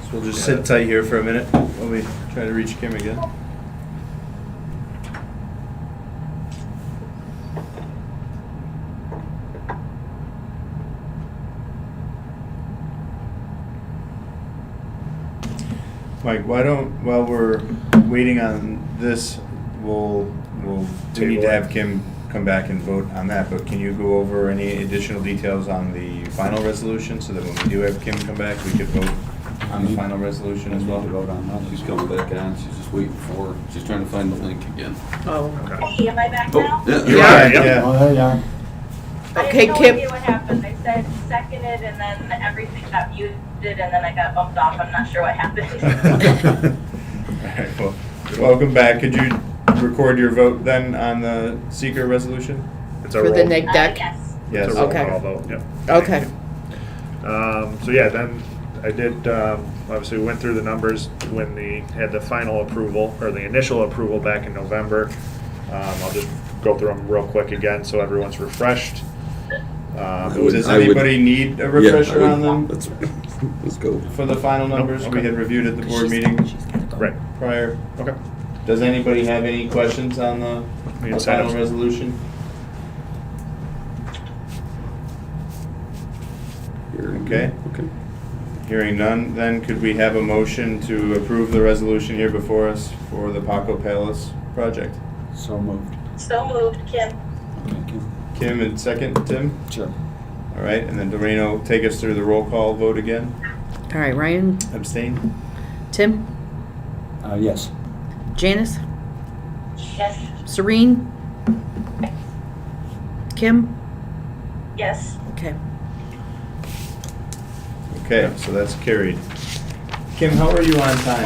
So we'll just sit tight here for a minute while we try to reach Kim again. Mike, why don't, while we're waiting on this, we need to have Kim come back and vote on that, but can you go over any additional details on the final resolution so that when we do have Kim come back, we could vote on the final resolution as well? We need to vote on that. She's coming back on. She's just waiting for. She's trying to find the link again. Oh. Okay. Hey, am I back Oh, now? yeah. You Yeah. are, yeah. Oh, there you are. I Okay, have no Kim. idea what happened. I said seconded and then everything got muted and then I got bumped off. I'm not sure what happened. All right, well, welcome back. Could you record your vote then on the seeker resolution? It's a For the roll. neg deck? Yes. Yes. It's a roll Okay. call vote, yep. Okay. So yeah, then I did, obviously went through the numbers when had the final approval, or the initial approval back in November. I'll just go through them real quick again, so everyone's refreshed. Does anybody need a refresher on them Let's go. for the final numbers we okay. had reviewed at the board meeting She's gotta go. Right, prior? okay. Does anybody have any questions on the final incentives. resolution? Okay. Okay. Hearing none, then could we have a motion to approve the resolution here before us for the Paco Palace project? So moved. So moved, Kim. Okay, Kim. Kim and second, Tim? Sure. All right, and then Doreno, take us through the roll call vote again. All right, Ryan, Abstain? Tim, Yes. Janice, Yes. Serene, Kim. Yes. Okay. Okay, so that's carried. Kim, how are you on time?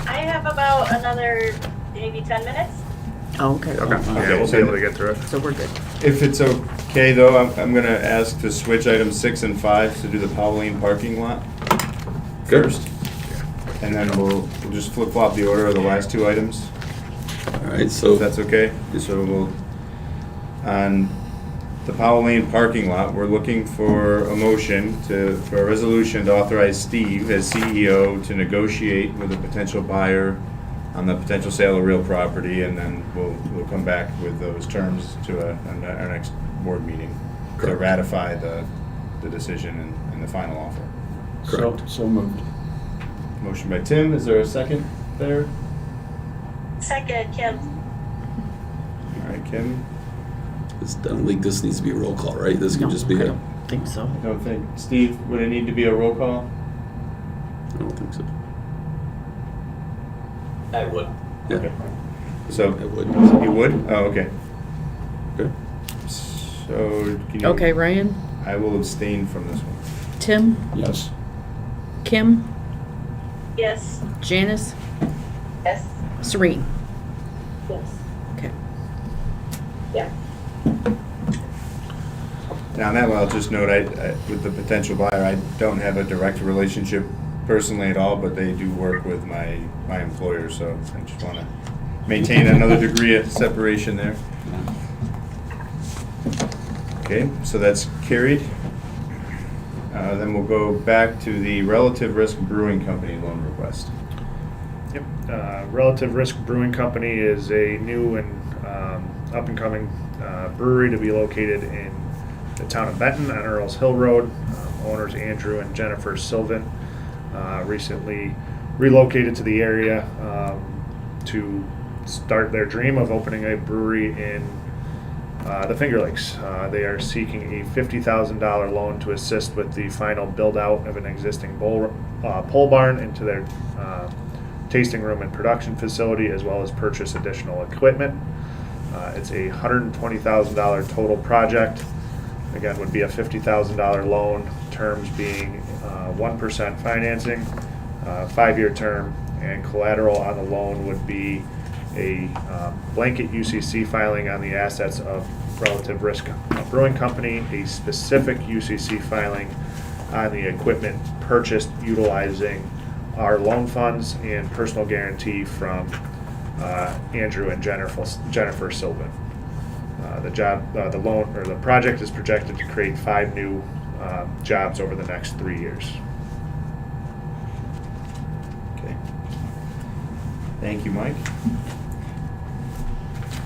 I have about another maybe 10 minutes. Oh, okay. Okay, yeah, we'll be able to get through it. So we're good. If it's okay, though, I'm gonna ask to switch items 6 and 5 to do the Pauline parking lot first. And then we'll just flip-flop the order of the last two items, All right. So if that's okay. So we'll, on the Pauline parking lot, we're looking for a motion for a resolution to authorize Steve as CEO to negotiate with a potential buyer on the potential sale of real property, and then we'll come back with those terms to our next board meeting to Correct. ratify the decision and the final offer. Correct. So moved. Motion by Tim, is there a second there? Second, Kim. All right, Kim, I don't think this needs to be a roll call, right? This can No, just be I a. don't think so. I don't think, Steve, would it need to be a roll call? I don't think so. I would. Yeah. Okay. So, I would. you would? Oh, okay. Okay. So, can you? Okay, Ryan, I will abstain from this one. Tim, Yes. Kim, Yes. Janice, Yes. Serene. Yes. Okay. Yeah. Now, on that one, I'll just note, with the potential buyer, I don't have a direct relationship personally at all, but they do work with my employer, so I just want to maintain another degree of separation there. Okay, so that's carried. Then we'll go back to the Relative Risk Brewing Company loan request. Yep. Relative Risk Brewing Company is a new and up-and-coming brewery to be located in the town of Benton on Earls Hill Road. Owners Andrew and Jennifer Sylvan recently relocated to the area to start their dream of opening a brewery in the Finger Lakes. They are seeking a $50,000 loan to assist with the final build-out of an existing pole barn into their tasting room and production facility, as well as purchase additional equipment. It's a $120,000 total project. Again, would be a $50,000 loan, terms being 1% financing, 5-year term, and collateral on the loan would be a blanket UCC filing on the assets of Relative Risk Brewing Company, a specific UCC filing on the equipment purchased utilizing our loan funds and personal guarantee from Andrew and Jennifer Sylvan. The loan or the project is projected to create 5 new jobs over the next 3 years. Okay. Thank you, Mike.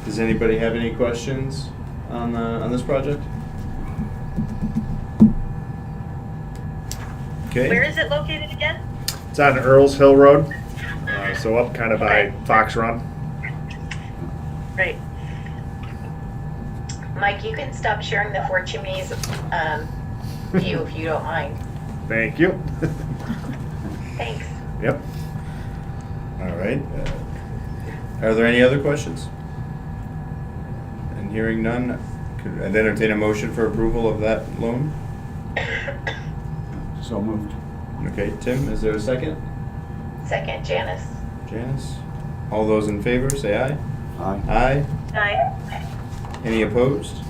Does anybody have any questions on this project? Okay. Where is it located again? It's on Earls Hill Road, so up kind of by Fox Run. Right. Mike, you can stop sharing the Four Chimneys view if you don't mind. Thank you. Thanks. Yep. All right. Are there any other questions? And hearing none, could I entertain a motion for approval of that loan? So moved. Okay, Tim, is there a second? Second, Janice. Janice? All those in favor, say aye. Aye. Aye. Aye. Any opposed?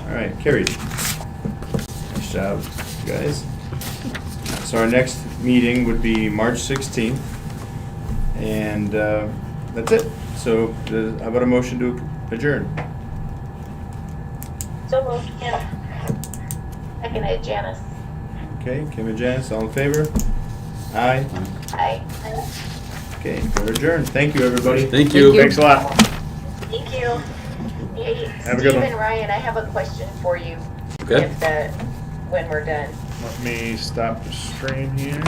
All right, carried. Nice job, you guys. So our next meeting would be March 16th, and that's it. So how about a motion to adjourn? So moved, Kim. Seconded, Janice. Okay, Kim and Janice, all in favor? Aye. Aye. Okay, we're adjourned. Thank you, everybody. Thank you. Thanks a lot. Thank you. Hey, Have a good Steve one. and Ryan, I have a question for you. Okay. When we're done. Let me stop the stream here.